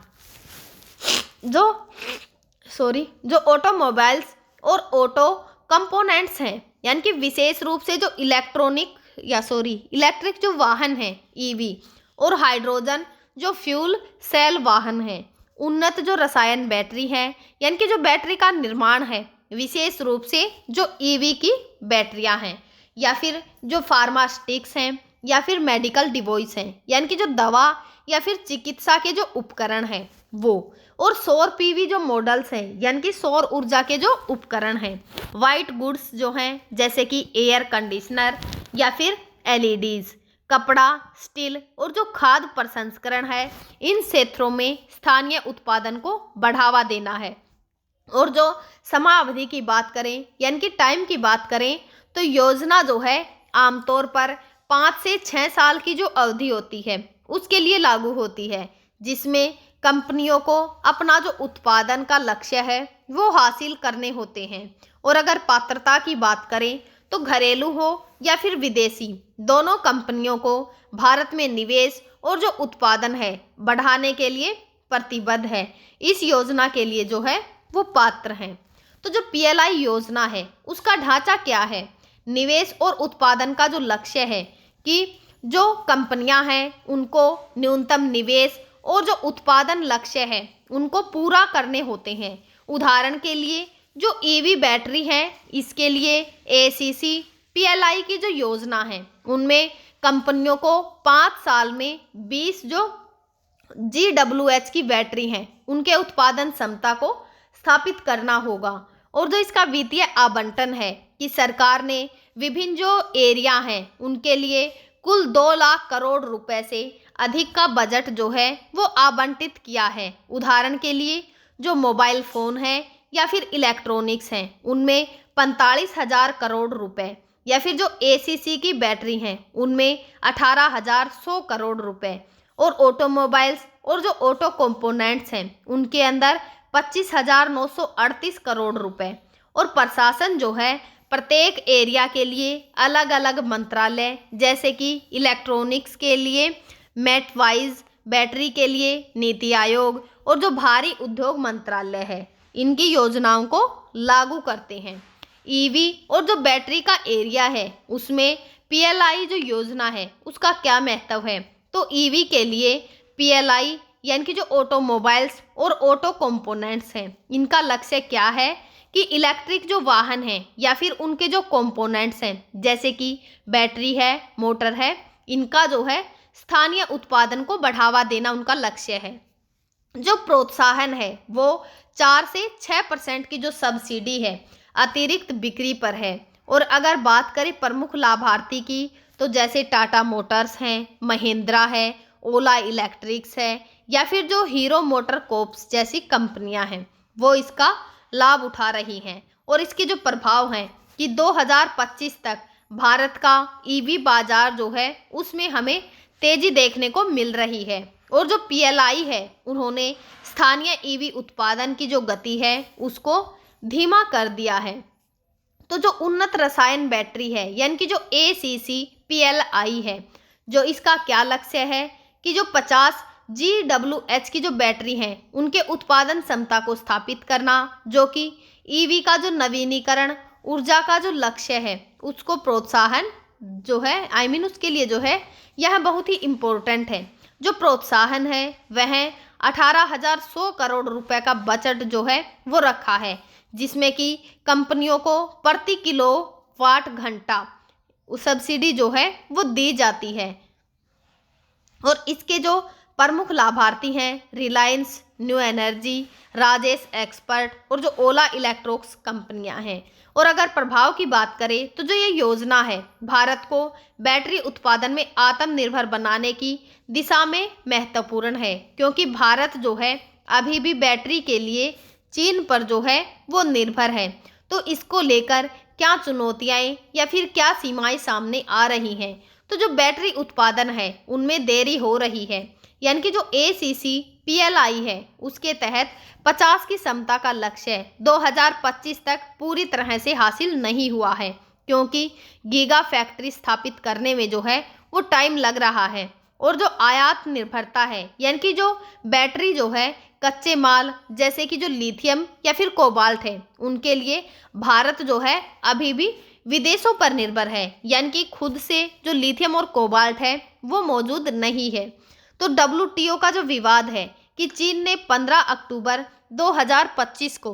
जो ऑटोमोबाइल्स और ऑटो कंपोनेंट्स हैं, यानी कि विशेष रूप से जो इलेक्ट्रिक जो वाहन हैं EV और हाइड्रोजन जो फ्यूल सेल वाहन हैं, उन्नत जो रसायन बैटरी हैं यानी कि जो बैटरी का निर्माण है विशेष रूप से जो EV की बैटरियां हैं, या फिर जो फार्मास्टिक्स हैं या फिर मेडिकल डिवाइस हैं यानी कि जो दवा या फिर चिकित्सा के जो उपकरण हैं वो, और सौर PV जो मॉडल्स हैं यानी कि सौर ऊर्जा के जो उपकरण हैं। वाइट गुड्स जो हैं जैसे कि एयर कंडीशनर या फिर LEDs, कपड़ा, स्टील और जो खाद्य प्रसंस्करण है, इन क्षेत्रों में स्थानीय उत्पादन को बढ़ावा देना है। और जो समावधि की बात करें यानी कि टाइम की बात करें तो योजना जो है आमतौर पर 5 से 6 साल की जो अवधि होती है उसके लिए लागू होती है, जिसमें कंपनियों को अपना जो उत्पादन का लक्ष्य है वो हासिल करने होते हैं। और अगर पात्रता की बात करें तो घरेलू हो या फिर विदेशी, दोनों कंपनियों को भारत में निवेश और जो उत्पादन है बढ़ाने के लिए प्रतिबद्ध है। इस योजना के लिए जो है वो पात्र हैं। तो जो पीएलआई योजना है उसका ढांचा क्या है? निवेश और उत्पादन का जो लक्ष्य है कि जो कंपनियां हैं उनको न्यूनतम निवेश और जो उत्पादन लक्ष्य है उनको पूरा करने होते हैं। उदाहरण के लिए जो ईवी बैटरी है इसके लिए एसीसी पीएलआई की जो योजना है उनमें कंपनियों को 5 साल में 20 जो GWH की बैटरी हैं उनके उत्पादन क्षमता को स्थापित करना होगा। और जो इसका वित्तीय आवंटन है कि सरकार ने विभिन्न जो एरिया हैं उनके लिए कुल 2 लाख करोड़ रुपए से अधिक का बजट जो है वो आवंटित किया है। उदाहरण के लिए जो मोबाइल फ़ोन है या फिर इलेक्ट्रॉनिक्स हैं उनमें 45,000 करोड़ रुपए, या फिर जो एसीसी की बैटरी हैं उनमें 18,100 करोड़ रुपए, और ऑटोमोबाइल्स और जो ऑटो कंपोनेंट्स हैं उनके अंदर 25,938 करोड़ रुपए। और प्रशासन जो है प्रत्येक एरिया के लिए अलग अलग मंत्रालय, जैसे कि इलेक्ट्रॉनिक्स के लिए मेटवाइज, बैटरी के लिए नीति आयोग और जो भारी उद्योग मंत्रालय है इनकी योजनाओं को लागू करते हैं। ईवी और जो बैटरी का एरिया है उसमें पीएलआई जो योजना है उसका क्या महत्व है? तो ईवी के लिए पीएलआई यानी कि जो ऑटोमोबाइल्स और ऑटो कंपोनेंट्स हैं इनका लक्ष्य क्या है कि इलेक्ट्रिक जो वाहन हैं या फिर उनके जो कंपोनेंट्स हैं जैसे कि बैटरी है, मोटर है, इनका जो है स्थानीय उत्पादन को बढ़ावा देना उनका लक्ष्य है। जो प्रोत्साहन है वो 4 से 6% की जो सब्सिडी है अतिरिक्त बिक्री पर है। और अगर बात करें प्रमुख लाभार्थी की तो जैसे टाटा मोटर्स हैं, महिंद्रा है, ओला इलेक्ट्रिक्स है या फिर जो हीरो मोटर कॉर्प्स जैसी कंपनियां हैं वो इसका लाभ उठा रही हैं। और इसके जो प्रभाव हैं कि 2025 तक भारत का ईवी बाजार जो है उसमें हमें तेजी देखने को मिल रही है। और जो पीएलआई है उन्होंने स्थानीय ईवी उत्पादन की जो गति है उसको धीमा कर दिया है। तो जो उन्नत रसायन बैटरी है यानी कि जो एसीसी पीएलआई है, जो इसका क्या लक्ष्य है कि जो 50 GWH की जो बैटरी हैं उनके उत्पादन क्षमता को स्थापित करना, जो कि ईवी का जो नवीनीकरण ऊर्जा का जो लक्ष्य है उसको प्रोत्साहन जो है उसके लिए जो है यह बहुत ही इम्पोर्टेंट है। जो प्रोत्साहन है वह 18,100 करोड़ रुपए का बजट जो है वो रखा है, जिसमें कि कंपनियों को प्रति किलोवाट घंटा सब्सिडी जो है वो दी जाती है। और इसके जो प्रमुख लाभार्थी हैं Reliance, new energy, Rajesh expert और जो ओला इलेक्ट्रॉनिक्स कंपनियां हैं। और अगर प्रभाव की बात करें तो जो ये योजना है भारत को बैटरी उत्पादन में आत्मनिर्भर बनाने की दिशा में महत्वपूर्ण है, क्योंकि भारत जो है अभी भी बैटरी के लिए चीन पर जो है वो निर्भर है। तो इसको लेकर क्या चुनौतियाँ या फिर क्या सीमाएं सामने आ रही हैं? तो जो बैटरी उत्पादन है उनमें देरी हो रही है, यानी कि जो एसीसी पीएलआई है उसके तहत 50 की क्षमता का लक्ष्य 2025 तक पूरी तरह से हासिल नहीं हुआ है, क्योंकि गीगा फैक्ट्री स्थापित करने में जो है वो टाइम लग रहा है। और जो आयात निर्भरता है यानी कि जो बैटरी जो है कच्चे माल जैसे कि जो लिथियम या फिर कोबाल्ट है उनके लिए भारत जो है अभी भी विदेशों पर निर्भर है, यानी कि खुद से जो लिथियम और कोबाल्ट है वो मौजूद नहीं है। तो WTO का जो विवाद है कि चीन ने 15 अक्टूबर 2025 को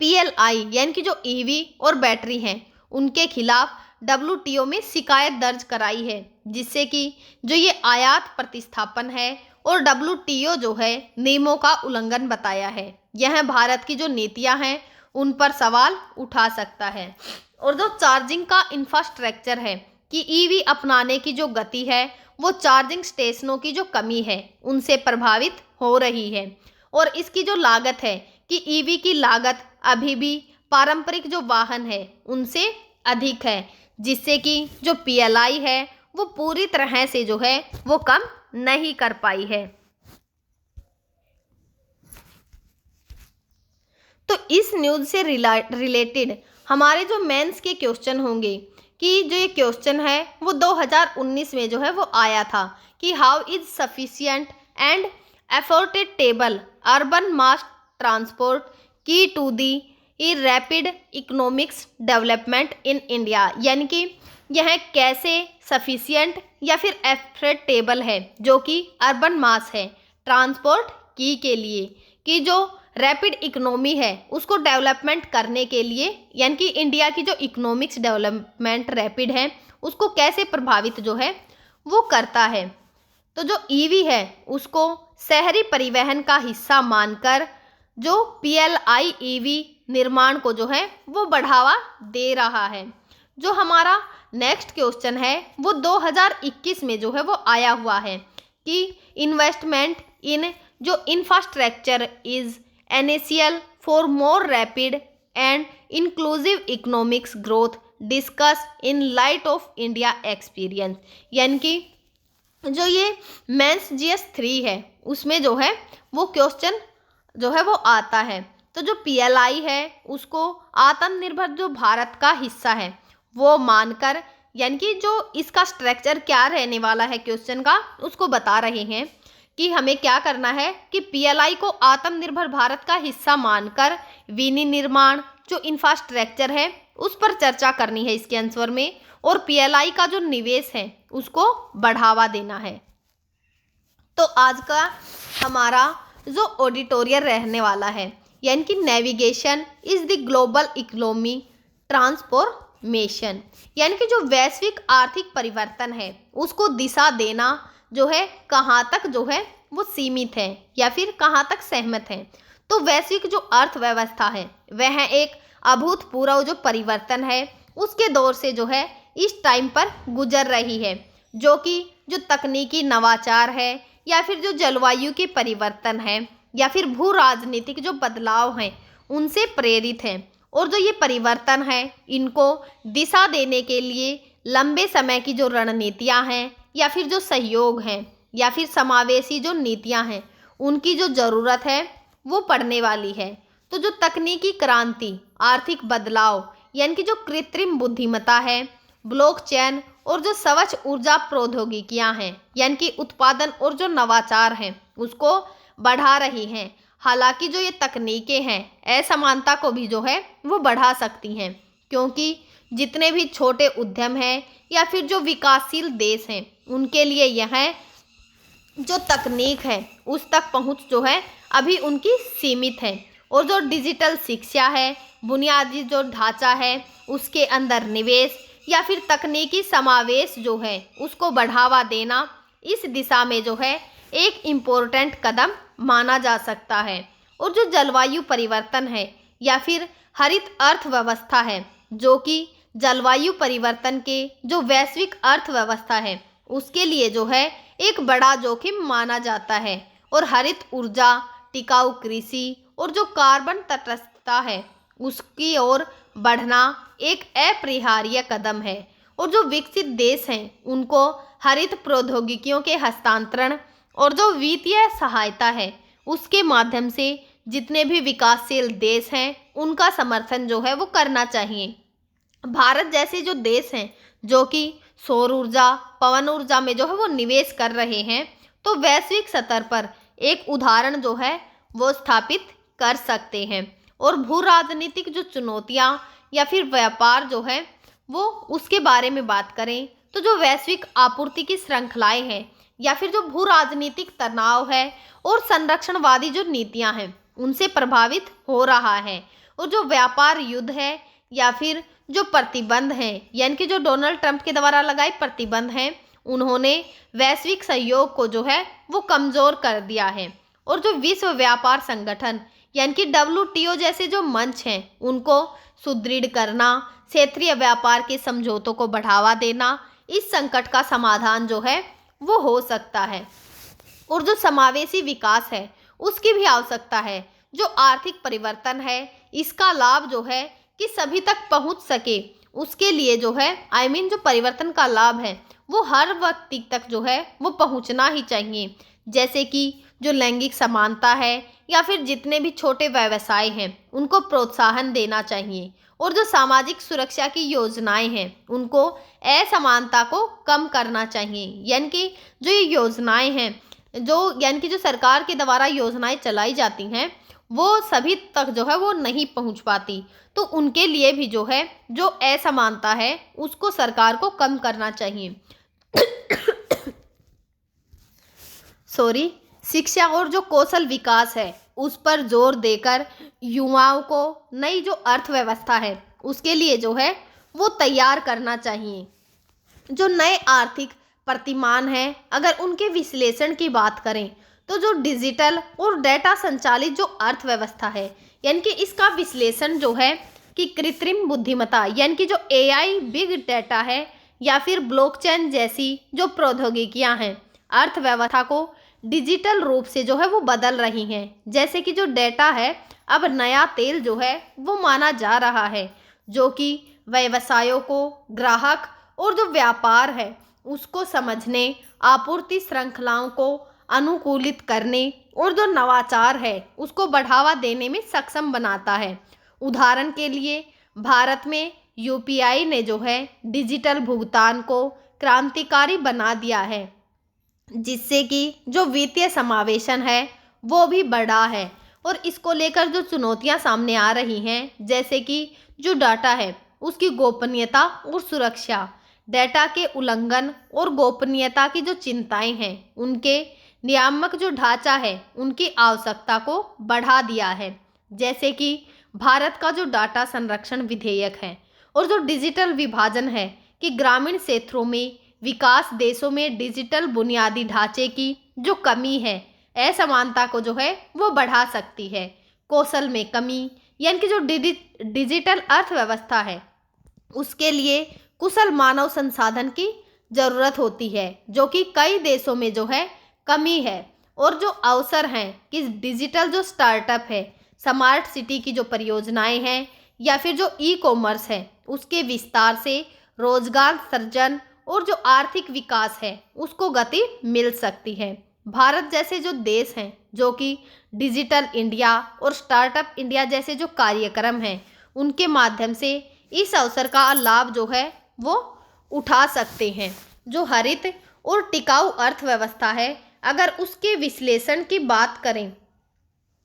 पीएलआई यानी कि जो ईवी और बैटरी हैं उनके खिलाफ WTO में शिकायत दर्ज कराई है, जिससे कि जो ये आयात प्रतिस्थापन है और WTO जो है नियमों का उल्लंघन बताया है। यह भारत की जो नीतियां हैं उन पर सवाल उठा सकता है। और जो चार्जिंग का इंफ्रास्ट्रक्चर है कि ईवी अपनाने की जो गति है वो चार्जिंग स्टेशनों की जो कमी है उनसे प्रभावित हो रही है। और इसकी जो लागत है कि ईवी की लागत अभी भी पारंपरिक जो वाहन है उनसे अधिक है, जिससे कि जो पीएलआई है वो पूरी तरह से जो है वो कम नहीं कर पाई है। तो इस न्यूज़ से रिलेटेड हमारे जो मेंस के क्वेश्चन होंगे कि जो ये क्वेश्चन है वो 2019 में जो है वो आया था कि how is sufficient and affordable urban mass transport key to the rapid economics development in India, यानी कि यह कैसे सफिशिएंट या फिर एफोर्डेबल है जो कि अर्बन मास है ट्रांसपोर्ट की के लिए, कि जो रैपिड इकोनॉमी है उसको डेवलपमेंट करने के लिए, यानी कि इंडिया की जो इकोनॉमिक्स डेवलपमेंट रैपिड है उसको कैसे प्रभावित जो है वो करता है। तो जो ईवी है उसको शहरी परिवहन का हिस्सा मानकर जो PLI ईवी निर्माण को जो है वो बढ़ावा दे रहा है। जो हमारा नेक्स्ट क्वेश्चन है वो 2021 में जो है वो आया हुआ है कि इन्वेस्टमेंट इन जो infrastructure is essential for more rapid and inclusive economics growth discuss in light of India experience, यानी कि जो ये मेंस GS3 है उसमें जो है वो क्वेश्चन जो है वो आता है। तो जो PLI है उसको आत्मनिर्भर जो भारत का हिस्सा है वो मानकर, यानी कि जो इसका स्ट्रक्चर क्या रहने वाला है क्वेश्चन का उसको बता रहे हैं कि हमें क्या करना है कि PLI को आत्मनिर्भर भारत का हिस्सा मानकर विनिर्माण जो इंफ्रास्ट्रक्चर है उस पर चर्चा करनी है इसके आंसर में, और PLI का जो निवेश है उसको बढ़ावा देना है। तो आज का हमारा जो ऑडिटोरियल रहने वाला है, यानी कि navigation is the global economy transformation, यानी कि जो वैश्विक आर्थिक परिवर्तन है उसको दिशा देना जो है कहाँ तक जो है वो सीमित है या फिर कहाँ तक सहमत है। तो वैश्विक जो अर्थव्यवस्था है वह एक अभूतपूर्व जो परिवर्तन है उसके दौर से जो है इस टाइम पर गुजर रही है, जो कि जो तकनीकी नवाचार है या फिर जो जलवायु के परिवर्तन है या फिर भू राजनीतिक जो बदलाव हैं उनसे प्रेरित है। और जो ये परिवर्तन है इनको दिशा देने के लिए लंबे समय की जो रणनीतियां हैं या फिर जो सहयोग हैं या फिर समावेशी जो नीतियां हैं उनकी जो ज़रूरत है वो पड़ने वाली है। तो जो तकनीकी क्रांति, आर्थिक बदलाव, यानी कि जो कृत्रिम बुद्धिमत्ता है, ब्लॉकचेन और जो स्वच्छ ऊर्जा प्रौद्योगिकियां हैं, यानी कि उत्पादन और जो नवाचार हैं उसको बढ़ा रही हैं। हालांकि जो ये तकनीकें हैं असमानता को भी जो है वो बढ़ा सकती हैं, क्योंकि जितने भी छोटे उद्यम हैं या फिर जो विकासशील देश हैं उनके लिए यह जो तकनीक है उस तक पहुंच जो है अभी उनकी सीमित है। और जो डिजिटल शिक्षा है, बुनियादी जो ढांचा है उसके अंदर निवेश या फिर तकनीकी समावेश जो है उसको बढ़ावा देना इस दिशा में जो है एक इम्पोर्टेंट कदम माना जा सकता है। और जो जलवायु परिवर्तन है या फिर हरित अर्थव्यवस्था है, जो कि जलवायु परिवर्तन के जो वैश्विक अर्थव्यवस्था है उसके लिए जो है एक बड़ा जोखिम माना जाता है। और हरित ऊर्जा, टिकाऊ कृषि और जो कार्बन तटस्थता है उसकी ओर बढ़ना एक अपरिहार्य कदम है। और जो विकसित देश हैं उनको हरित प्रौद्योगिकियों के हस्तांतरण और जो वित्तीय सहायता है उसके माध्यम से जितने भी विकासशील देश हैं उनका समर्थन जो है वो करना चाहिए। भारत जैसे जो देश हैं जो कि सौर ऊर्जा, पवन ऊर्जा में जो है वो निवेश कर रहे हैं, तो वैश्विक स्तर पर एक उदाहरण जो है वो स्थापित कर सकते हैं। और भू राजनीतिक जो चुनौतियां या फिर व्यापार जो है वो उसके बारे में बात करें तो जो वैश्विक आपूर्ति की श्रृंखलाएं हैं या फिर जो भू राजनीतिक तनाव है और संरक्षणवादी जो नीतियां हैं उनसे प्रभावित हो रहा है। और जो व्यापार युद्ध है या फिर जो प्रतिबंध हैं, यानी कि जो डोनाल्ड ट्रंप के द्वारा लगाए प्रतिबंध हैं, उन्होंने वैश्विक सहयोग को जो है वो कमज़ोर कर दिया है। और जो विश्व व्यापार संगठन यानी कि WTO जैसे जो मंच हैं उनको सुदृढ़ करना, क्षेत्रीय व्यापार के समझौतों को बढ़ावा देना, इस संकट का समाधान जो है वो हो सकता है। और जो समावेशी विकास है उसकी भी आवश्यकता है। जो आर्थिक परिवर्तन है इसका लाभ जो है कि सभी तक पहुंच सके, उसके लिए जो है जो परिवर्तन का लाभ है वो हर व्यक्ति तक जो है वो पहुंचना ही चाहिए। जैसे कि जो लैंगिक समानता है या फिर जितने भी छोटे व्यवसाय हैं उनको प्रोत्साहन देना चाहिए। और जो सामाजिक सुरक्षा की योजनाएं हैं उनको असमानता को कम करना चाहिए। यानी कि जो ये योजनाएं हैं, जो सरकार के द्वारा योजनाएं चलाई जाती हैं वो सभी तक जो है वो नहीं पहुंच पाती, तो उनके लिए भी जो है जो असमानता है उसको सरकार को कम करना चाहिए। शिक्षा और जो कौशल विकास है उस पर जोर देकर युवाओं को नई जो अर्थव्यवस्था है उसके लिए जो है वो तैयार करना चाहिए। जो नए आर्थिक प्रतिमान हैं, अगर उनके विश्लेषण की बात करें तो जो डिजिटल और डेटा संचालित जो अर्थव्यवस्था है, यानी कि इसका विश्लेषण जो है कि कृत्रिम बुद्धिमत्ता यानी कि जो एआई, बिग डेटा है या फिर ब्लॉकचेन जैसी जो प्रौद्योगिकियां हैं अर्थव्यवस्था को डिजिटल रूप से जो है वो बदल रही हैं। जैसे कि जो डेटा है अब नया तेल जो है वो माना जा रहा है, जो कि व्यवसायों को, ग्राहक और जो व्यापार है उसको समझने, आपूर्ति श्रृंखलाओं को अनुकूलित करने और जो नवाचार है उसको बढ़ावा देने में सक्षम बनाता है। उदाहरण के लिए भारत में यूपीआई ने जो है डिजिटल भुगतान को क्रांतिकारी बना दिया है, जिससे कि जो वित्तीय समावेशन है वो भी बढ़ा है। और इसको लेकर जो चुनौतियां सामने आ रही हैं, जैसे कि जो डाटा है उसकी गोपनीयता और सुरक्षा, डेटा के उल्लंघन और गोपनीयता की जो चिंताएं हैं, उनके नियामक जो ढांचा है उनकी आवश्यकता को बढ़ा दिया है। जैसे कि भारत का जो डाटा संरक्षण विधेयक है और जो डिजिटल विभाजन है कि ग्रामीण क्षेत्रों में विकास देशों में डिजिटल बुनियादी ढांचे की जो कमी है असमानता को जो है वो बढ़ा सकती है। कौशल में कमी यानी कि जो डिजिटल अर्थव्यवस्था है उसके लिए कुशल मानव संसाधन की जरूरत होती है, जो कि कई देशों में जो है कमी है। और जो अवसर हैं कि डिजिटल जो स्टार्टअप है, स्मार्ट सिटी की जो परियोजनाएं हैं या फिर जो ई कॉमर्स है उसके विस्तार से रोजगार सृजन और जो आर्थिक विकास है उसको गति मिल सकती है। भारत जैसे जो देश हैं जो कि डिजिटल इंडिया और स्टार्टअप इंडिया जैसे जो कार्यक्रम हैं उनके माध्यम से इस अवसर का लाभ जो है वो उठा सकते हैं। जो हरित और टिकाऊ अर्थव्यवस्था है, अगर उसके विश्लेषण की बात करें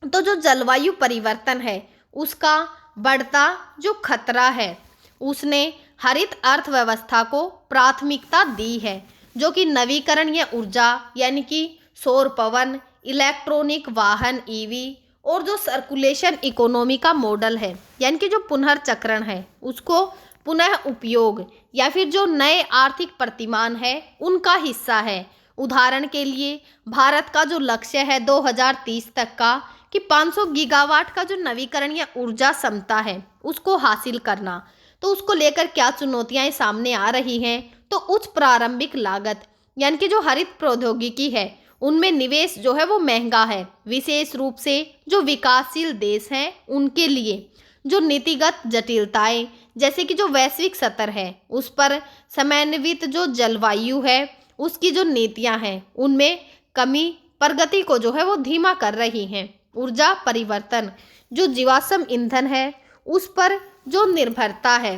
तो जो जलवायु परिवर्तन है उसका बढ़ता जो खतरा है उसने हरित अर्थव्यवस्था को प्राथमिकता दी है, जो कि नवीकरणीय ऊर्जा यानी कि सौर, पवन, इलेक्ट्रॉनिक वाहन ईवी और जो सर्कुलेशन इकोनॉमी का मॉडल है यानी कि जो पुनर्चक्रण है उसको पुनः उपयोग या फिर जो नए आर्थिक प्रतिमान है उनका हिस्सा है। उदाहरण के लिए भारत का जो लक्ष्य है 2030 तक का कि 500 गीगावाट का जो नवीकरणीय ऊर्जा क्षमता है उसको हासिल करना, तो उसको लेकर क्या चुनौतियां सामने आ रही हैं। तो उच्च प्रारंभिक लागत यानी कि जो हरित प्रौद्योगिकी है उनमें निवेश जो है वो महंगा है, विशेष रूप से जो विकासशील देश हैं उनके लिए। जो नीतिगत जटिलताएं जैसे कि जो वैश्विक स्तर है उस पर समन्वित जो जलवायु है उसकी जो नीतियां हैं उनमें कमी प्रगति को जो है वो धीमा कर रही हैं। ऊर्जा परिवर्तन, जो जीवाश्म ईंधन है उस पर जो निर्भरता है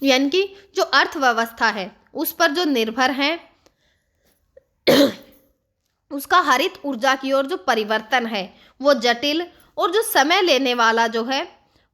यानी कि जो अर्थव्यवस्था है उस पर जो निर्भर है उसका हरित ऊर्जा की ओर जो परिवर्तन है वो जटिल और जो समय लेने वाला जो है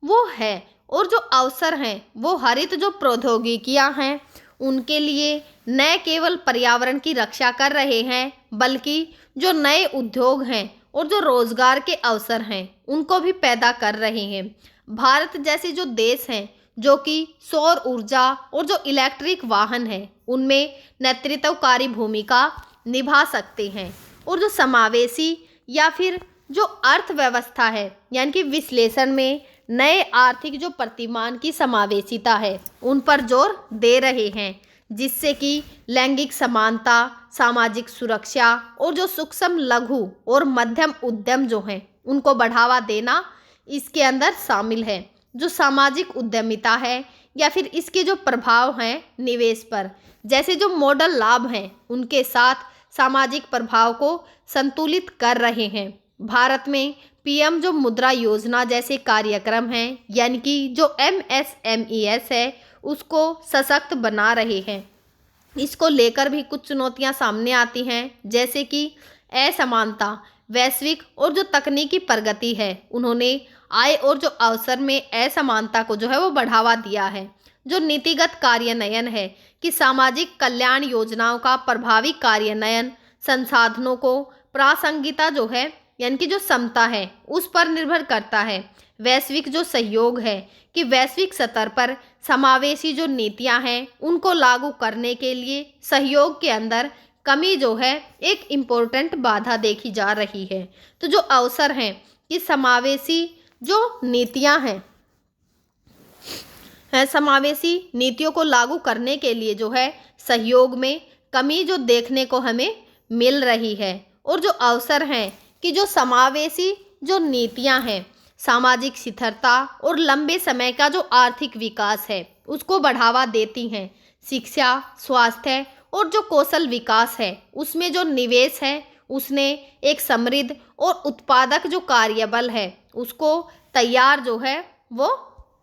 वो है। और जो अवसर हैं वो हरित जो प्रौद्योगिकियां हैं उनके लिए न केवल पर्यावरण की रक्षा कर रहे हैं बल्कि जो नए उद्योग हैं और जो रोजगार के अवसर हैं उनको भी पैदा कर रहे हैं। भारत जैसे जो देश हैं जो कि सौर ऊर्जा और जो इलेक्ट्रिक वाहन है उनमें नेतृत्वकारी भूमिका निभा सकते हैं। और जो समावेशी या फिर जो अर्थव्यवस्था है यानी कि विश्लेषण में नए आर्थिक जो प्रतिमान की समावेशिता है उन पर जोर दे रहे हैं, जिससे कि लैंगिक समानता, सामाजिक सुरक्षा और जो सूक्ष्म, लघु और मध्यम उद्यम जो हैं उनको बढ़ावा देना इसके अंदर शामिल है। जो सामाजिक उद्यमिता है या फिर इसके जो प्रभाव हैं निवेश पर, जैसे जो मॉडल लाभ हैं उनके साथ सामाजिक प्रभाव को संतुलित कर रहे हैं। भारत में पीएम जो मुद्रा योजना जैसे कार्यक्रम हैं, यानी कि जो MSMES है, उसको सशक्त बना रहे हैं। इसको लेकर भी कुछ चुनौतियां सामने आती हैं, जैसे कि असमानता, वैश्विक और जो तकनीकी प्रगति है, उन्होंने आय और जो अवसर में असमानता को जो है वो बढ़ावा दिया है। जो नीतिगत कार्यान्वयन है कि सामाजिक कल्याण योजनाओं का प्रभावी कार्यान्वयन संसाधनों को प्रासंगिकता जो है, यानी कि जो समता है, उस पर निर्भर करता है। वैश्विक जो सहयोग है कि वैश्विक स्तर पर समावेशी जो नीतियां हैं उनको लागू करने के लिए सहयोग के अंदर कमी जो है एक इम्पोर्टेंट बाधा देखी जा रही है। तो जो अवसर हैं कि समावेशी जो नीतियां हैं, समावेशी नीतियों को लागू करने के लिए जो है सहयोग में कमी जो देखने को हमें मिल रही है। और जो अवसर हैं कि जो समावेशी जो नीतियां हैं सामाजिक स्थिरता और लंबे समय का जो आर्थिक विकास है उसको बढ़ावा देती हैं। शिक्षा, स्वास्थ्य और जो कौशल विकास है उसमें जो निवेश है उसने एक समृद्ध और उत्पादक जो कार्यबल है उसको तैयार जो है वो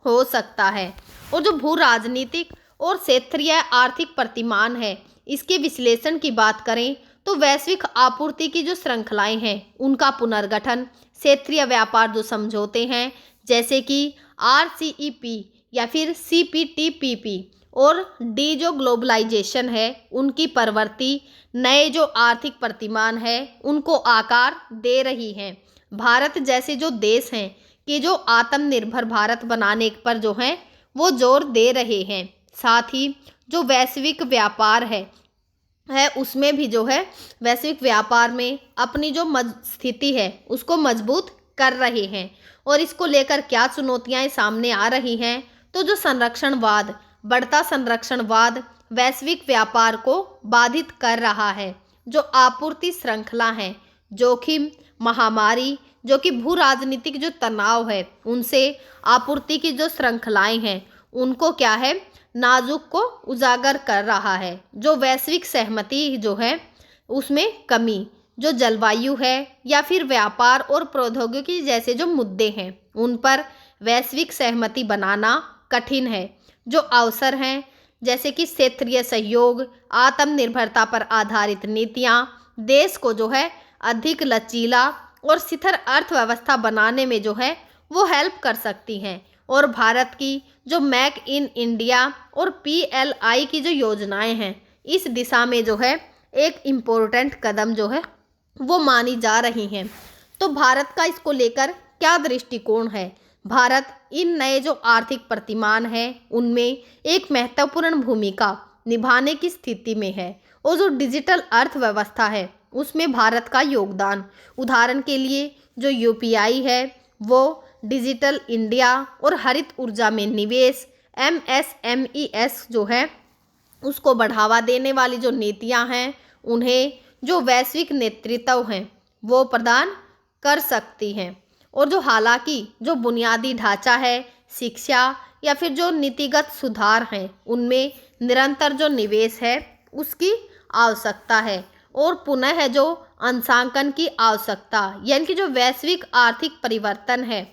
हो सकता है। और जो भू राजनीतिक और क्षेत्रीय आर्थिक प्रतिमान है, इसके विश्लेषण की बात करें तो वैश्विक आपूर्ति की जो श्रृंखलाएं हैं उनका पुनर्गठन, क्षेत्रीय व्यापार जो समझौते हैं जैसे कि RCEP या फिर CPTPP और डी जो ग्लोबलाइजेशन है, उनकी प्रवृत्ति नए जो आर्थिक प्रतिमान है उनको आकार दे रही हैं। भारत जैसे जो देश हैं कि जो आत्मनिर्भर भारत बनाने पर जो है वो जोर दे रहे हैं। साथ ही जो वैश्विक व्यापार है उसमें भी जो है वैश्विक व्यापार में अपनी जो स्थिति है उसको मजबूत कर रहे हैं। और इसको लेकर क्या चुनौतियां सामने आ रही हैं, तो जो संरक्षणवाद, बढ़ता संरक्षणवाद वैश्विक व्यापार को बाधित कर रहा है। जो आपूर्ति श्रृंखला है, जोखिम, महामारी, जो कि भू राजनीतिक जो तनाव है उनसे आपूर्ति की जो श्रृंखलाएं हैं उनको क्या है नाजुक को उजागर कर रहा है। जो वैश्विक सहमति जो है उसमें कमी, जो जलवायु है या फिर व्यापार और प्रौद्योगिकी जैसे जो मुद्दे हैं उन पर वैश्विक सहमति बनाना कठिन है। जो अवसर हैं जैसे कि क्षेत्रीय सहयोग, आत्मनिर्भरता पर आधारित नीतियां देश को जो है अधिक लचीला और स्थिर अर्थव्यवस्था बनाने में जो है वो हेल्प कर सकती हैं। और भारत की जो मेक इन इंडिया और PLI की जो योजनाएं हैं इस दिशा में जो है एक इम्पोर्टेंट कदम जो है वो मानी जा रही हैं। तो भारत का इसको लेकर क्या दृष्टिकोण है? भारत इन नए जो आर्थिक प्रतिमान हैं उनमें एक महत्वपूर्ण भूमिका निभाने की स्थिति में है। और जो डिजिटल अर्थव्यवस्था है उसमें भारत का योगदान, उदाहरण के लिए जो UPI है वो डिजिटल इंडिया और हरित ऊर्जा में निवेश, MSMES जो है उसको बढ़ावा देने वाली जो नीतियां हैं उन्हें जो वैश्विक नेतृत्व हैं वो प्रदान कर सकती हैं। और जो हालांकि जो बुनियादी ढांचा है, शिक्षा या फिर जो नीतिगत सुधार हैं उनमें निरंतर जो निवेश है उसकी आवश्यकता है। और पुनः है जो अंशांकन की आवश्यकता, यानी कि जो वैश्विक आर्थिक परिवर्तन है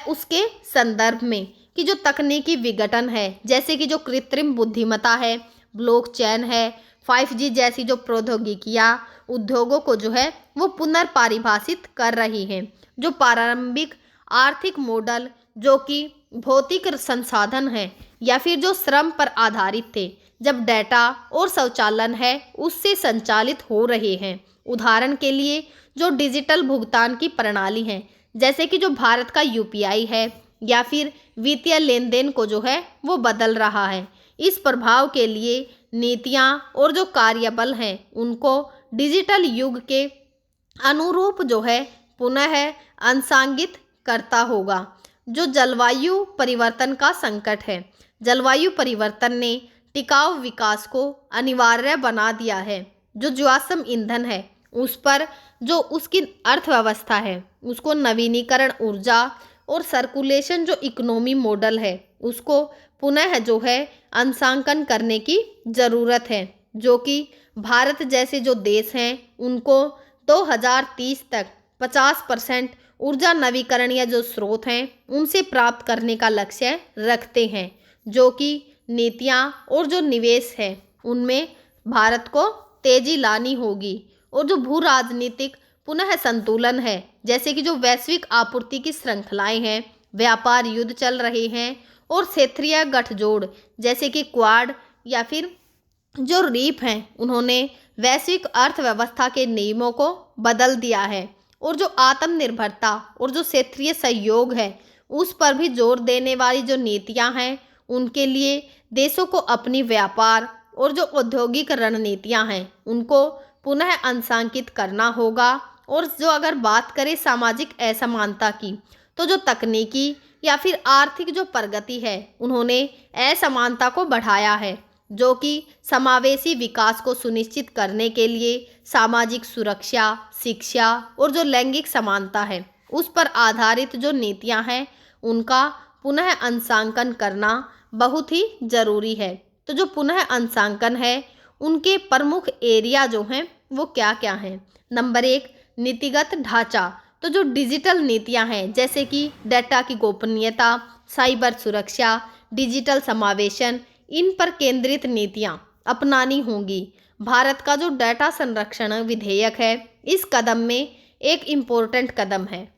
उसके संदर्भ में कि जो तकनीकी विघटन है जैसे कि जो कृत्रिम बुद्धिमत्ता है, ब्लॉकचेन है, 5G जैसी जो प्रौद्योगिकियां उद्योगों को जो है वो पुनर्परिभाषित कर रही हैं। जो प्रारंभिक आर्थिक मॉडल जो कि भौतिक संसाधन है या फिर जो श्रम पर आधारित थे, जब डेटा और स्वचालन है उससे संचालित हो रहे हैं। उदाहरण के लिए जो डिजिटल भुगतान की प्रणाली है जैसे कि जो भारत का UPI है या फिर वित्तीय लेन देन को जो है वो बदल रहा है। इस प्रभाव के लिए नीतियां और जो कार्यबल हैं उनको डिजिटल युग के अनुरूप जो है पुनः अंशांकित करता होगा। जो जलवायु परिवर्तन का संकट है, जलवायु परिवर्तन ने टिकाऊ विकास को अनिवार्य बना दिया है। जो जीवाश्म ईंधन है उस पर जो उसकी अर्थव्यवस्था है उसको नवीनीकरण ऊर्जा और सर्कुलेशन जो इकोनॉमी मॉडल है उसको पुनः जो है अंशांकन करने की ज़रूरत है। जो कि भारत जैसे जो देश हैं उनको 2030 तक 50% ऊर्जा नवीकरणीय जो स्रोत हैं उनसे प्राप्त करने का लक्ष्य रखते हैं, जो कि नीतियां और जो निवेश है उनमें भारत को तेजी लानी होगी। और जो भू राजनीतिक पुनः संतुलन है, जैसे कि जो वैश्विक आपूर्ति की श्रृंखलाएं हैं, व्यापार युद्ध चल रहे हैं और क्षेत्रीय गठजोड़ जैसे कि क्वाड या फिर जो रीप हैं, उन्होंने वैश्विक अर्थव्यवस्था के नियमों को बदल दिया है। और जो आत्मनिर्भरता और जो क्षेत्रीय सहयोग है उस पर भी जोर देने वाली जो नीतियां हैं, उनके लिए देशों को अपनी व्यापार और जो औद्योगिक रणनीतियां हैं उनको पुनः अंशांकित करना होगा। और जो अगर बात करें सामाजिक असमानता की, तो जो तकनीकी या फिर आर्थिक जो प्रगति है उन्होंने असमानता को बढ़ाया है, जो कि समावेशी विकास को सुनिश्चित करने के लिए सामाजिक सुरक्षा, शिक्षा और जो लैंगिक समानता है उस पर आधारित जो नीतियां हैं उनका पुनः अंशांकन करना बहुत ही जरूरी है। तो जो पुनः अंशांकन है उनके प्रमुख एरिया जो हैं वो क्या क्या हैं? नंबर 1, नीतिगत ढांचा। तो जो डिजिटल नीतियां हैं जैसे कि डेटा की गोपनीयता, साइबर सुरक्षा, डिजिटल समावेशन, इन पर केंद्रित नीतियां अपनानी होंगी। भारत का जो डेटा संरक्षण विधेयक है इस कदम में एक इम्पोर्टेंट कदम है।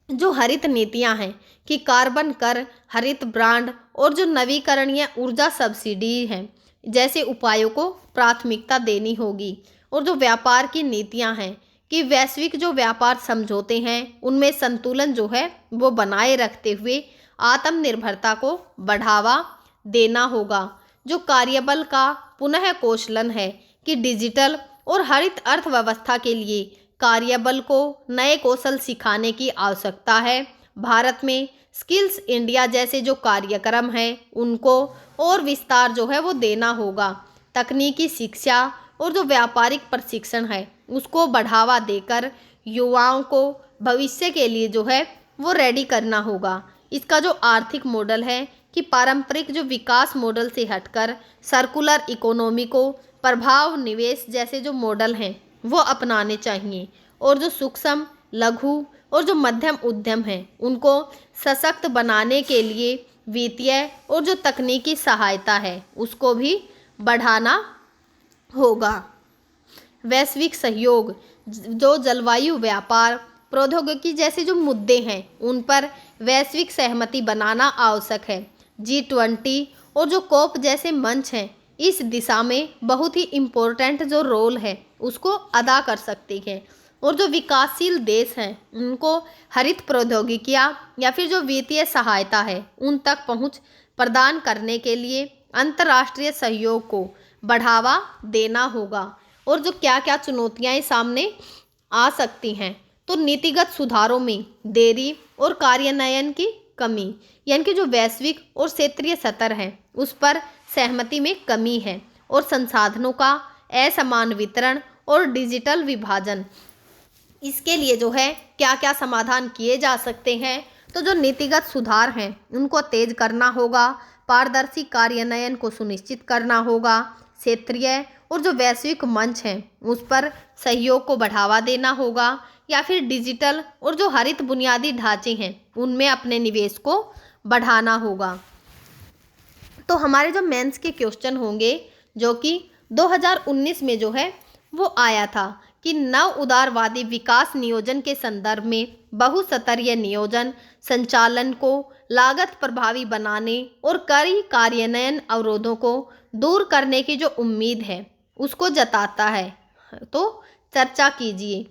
जो हरित नीतियां हैं कि कार्बन कर, हरित ब्रांड और जो नवीकरणीय ऊर्जा सब्सिडी हैं जैसे उपायों को प्राथमिकता देनी होगी। और जो व्यापार की नीतियां हैं कि वैश्विक जो व्यापार समझौते हैं उनमें संतुलन जो है वो बनाए रखते हुए आत्मनिर्भरता को बढ़ावा देना होगा। जो कार्यबल का पुनः कौशलन है कि डिजिटल और हरित अर्थव्यवस्था के लिए कार्यबल को नए कौशल सिखाने की आवश्यकता है। भारत में स्किल्स इंडिया जैसे जो कार्यक्रम हैं उनको और विस्तार जो है वो देना होगा। तकनीकी शिक्षा और जो व्यापारिक प्रशिक्षण है उसको बढ़ावा देकर युवाओं को भविष्य के लिए जो है वो रेडी करना होगा। इसका जो आर्थिक मॉडल है कि पारंपरिक जो विकास मॉडल से हटकर सर्कुलर इकोनॉमी को प्रभाव निवेश जैसे जो मॉडल हैं वो अपनाने चाहिए। और जो सूक्ष्म, लघु और जो मध्यम उद्यम हैं उनको सशक्त बनाने के लिए वित्तीय और जो तकनीकी सहायता है उसको भी बढ़ाना होगा। वैश्विक सहयोग, जो जलवायु, व्यापार, प्रौद्योगिकी जैसे जो मुद्दे हैं उन पर वैश्विक सहमति बनाना आवश्यक है। G20 और जो COP जैसे मंच हैं इस दिशा में बहुत ही इम्पोर्टेंट जो रोल है उसको अदा कर सकती हैं। और जो विकासशील देश हैं उनको हरित प्रौद्योगिकियाँ या फिर जो वित्तीय सहायता है उन तक पहुँच प्रदान करने के लिए अंतर्राष्ट्रीय सहयोग को बढ़ावा देना होगा। और जो क्या क्या चुनौतियाँ सामने आ सकती हैं, तो नीतिगत सुधारों में देरी और कार्यान्वयन की कमी, यानी कि जो वैश्विक और क्षेत्रीय स्तर है उस पर सहमति में कमी है। और संसाधनों का असमान वितरण और डिजिटल विभाजन, इसके लिए जो है क्या क्या समाधान किए जा सकते हैं? तो जो नीतिगत सुधार हैं उनको तेज करना होगा, पारदर्शी कार्यान्वयन को सुनिश्चित करना होगा, क्षेत्रीय और जो वैश्विक मंच हैं उस पर सहयोग को बढ़ावा देना होगा, या फिर डिजिटल और जो हरित बुनियादी ढांचे हैं उनमें अपने निवेश को बढ़ाना होगा। तो हमारे जो मेंस के क्वेश्चन होंगे जो कि 2019 में जो है वो आया था कि नव उदारवादी विकास नियोजन के संदर्भ में बहुस्तरीय नियोजन संचालन को लागत प्रभावी बनाने और कई कार्यान्वयन अवरोधों को दूर करने की जो उम्मीद है उसको जताता है। तो चर्चा कीजिए।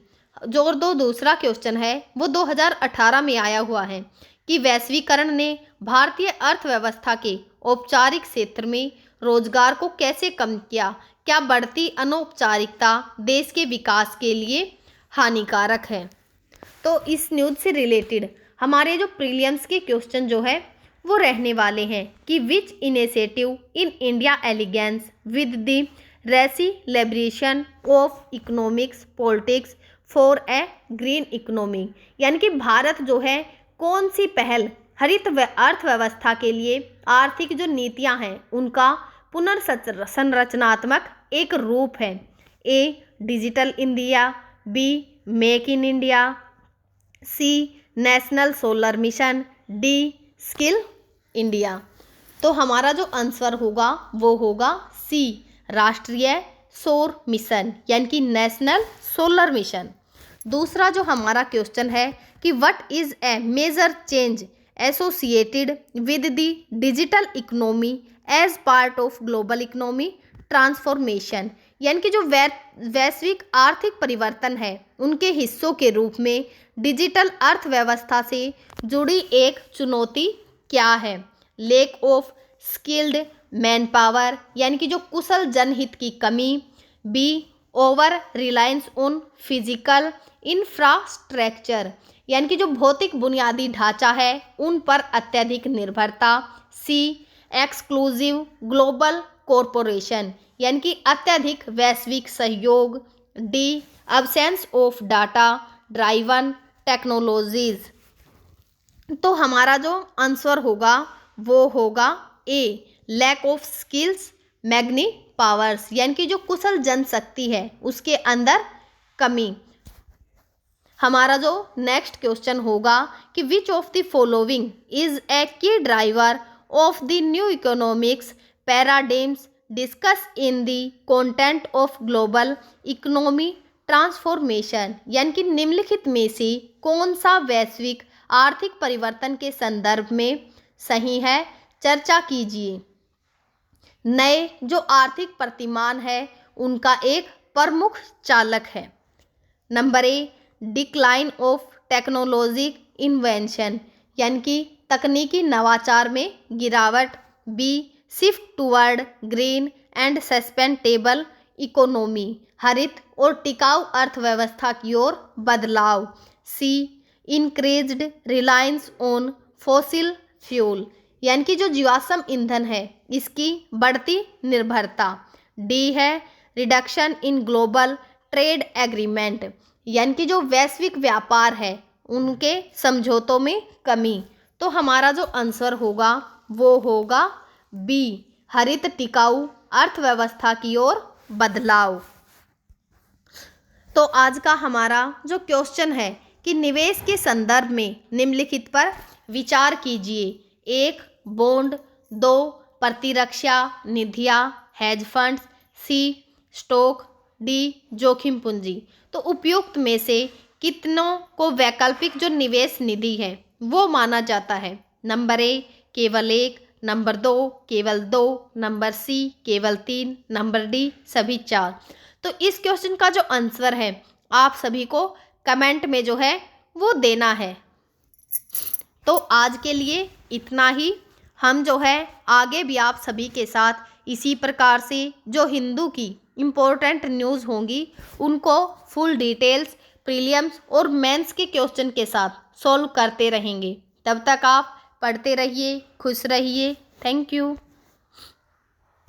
जो दूसरा क्वेश्चन है वो 2018 में आया हुआ है कि वैश्वीकरण ने भारतीय अर्थव्यवस्था के औपचारिक क्षेत्र में रोजगार को कैसे कम किया, क्या बढ़ती अनौपचारिकता देश के विकास के लिए हानिकारक है। तो इस न्यूज़ से रिलेटेड हमारे जो प्रीलिम्स के क्वेश्चन जो है वो रहने वाले हैं कि which initiative in India aligns with the recalibration of economics politics for a green economy, यानी कि भारत जो है कौन सी पहल हरित अर्थव्यवस्था के लिए आर्थिक जो नीतियां हैं उनका पुनर्संरचनात्मक एक रूप है। A Digital India, B Make in India, C National Solar Mission, D Skill India. तो हमारा जो आंसर होगा वो होगा सी राष्ट्रीय सौर मिशन यानी कि नेशनल सोलर मिशन। दूसरा जो हमारा क्वेश्चन है कि what is a major change associated with the digital economy as part of global economy transformation, यानी कि जो वैश्विक आर्थिक परिवर्तन है उनके हिस्सों के रूप में डिजिटल अर्थव्यवस्था से जुड़ी एक चुनौती क्या है? Lack of skilled manpower यानी कि जो कुशल जनहित की कमी, B over reliance on physical infrastructure यानी कि जो भौतिक बुनियादी ढांचा है उन पर अत्यधिक निर्भरता, सी एक्सक्लूसिव ग्लोबल कॉरपोरेशन यानी कि अत्यधिक वैश्विक सहयोग, D absence of data driven technologies. तो हमारा जो आंसर होगा वो होगा a lack of skills मैग्नी powers यानी कि जो कुशल जनशक्ति है उसके अंदर कमी। हमारा जो नेक्स्ट क्वेश्चन होगा कि which of the following is a key driver of the new economics paradigms discuss in the content of global economy transformation, यानी कि निम्नलिखित में से कौन सा वैश्विक आर्थिक परिवर्तन के संदर्भ में सही है? चर्चा कीजिए। नए जो आर्थिक प्रतिमान है उनका एक प्रमुख चालक है। Number A decline of technologic invention यानी कि तकनीकी नवाचार में गिरावट, B shift toward green and sustainable economy हरित और टिकाऊ अर्थव्यवस्था की ओर बदलाव, C increased reliance on fossil fuel यानी कि जो जीवाश्म ईंधन है इसकी बढ़ती निर्भरता, डी है reduction in global trade agreement यानी कि जो वैश्विक व्यापार है उनके समझौतों में कमी। तो हमारा जो आंसर होगा वो होगा बी हरित टिकाऊ अर्थव्यवस्था की ओर बदलाव। तो आज का हमारा जो क्वेश्चन है कि निवेश के संदर्भ में निम्नलिखित पर विचार कीजिए। एक बॉन्ड, दो प्रतिरक्षा निधियां हेज फंड्स, सी स्टॉक, डी जोखिम पूंजी। तो उपयुक्त में से कितनों को वैकल्पिक जो निवेश निधि है वो माना जाता है? नंबर ए केवल एक, नंबर दो केवल दो, नंबर सी केवल तीन, नंबर डी सभी चार। तो इस क्वेश्चन का जो आंसर है आप सभी को कमेंट में जो है वो देना है। तो आज के लिए इतना ही। हम जो है आगे भी आप सभी के साथ इसी प्रकार से जो हिंदू की इम्पोर्टेंट न्यूज़ होंगी उनको फुल डिटेल्स प्रीलिम्स और मेंस के क्वेश्चन के साथ सॉल्व करते रहेंगे। तब तक आप पढ़ते रहिए, खुश रहिए। Thank you.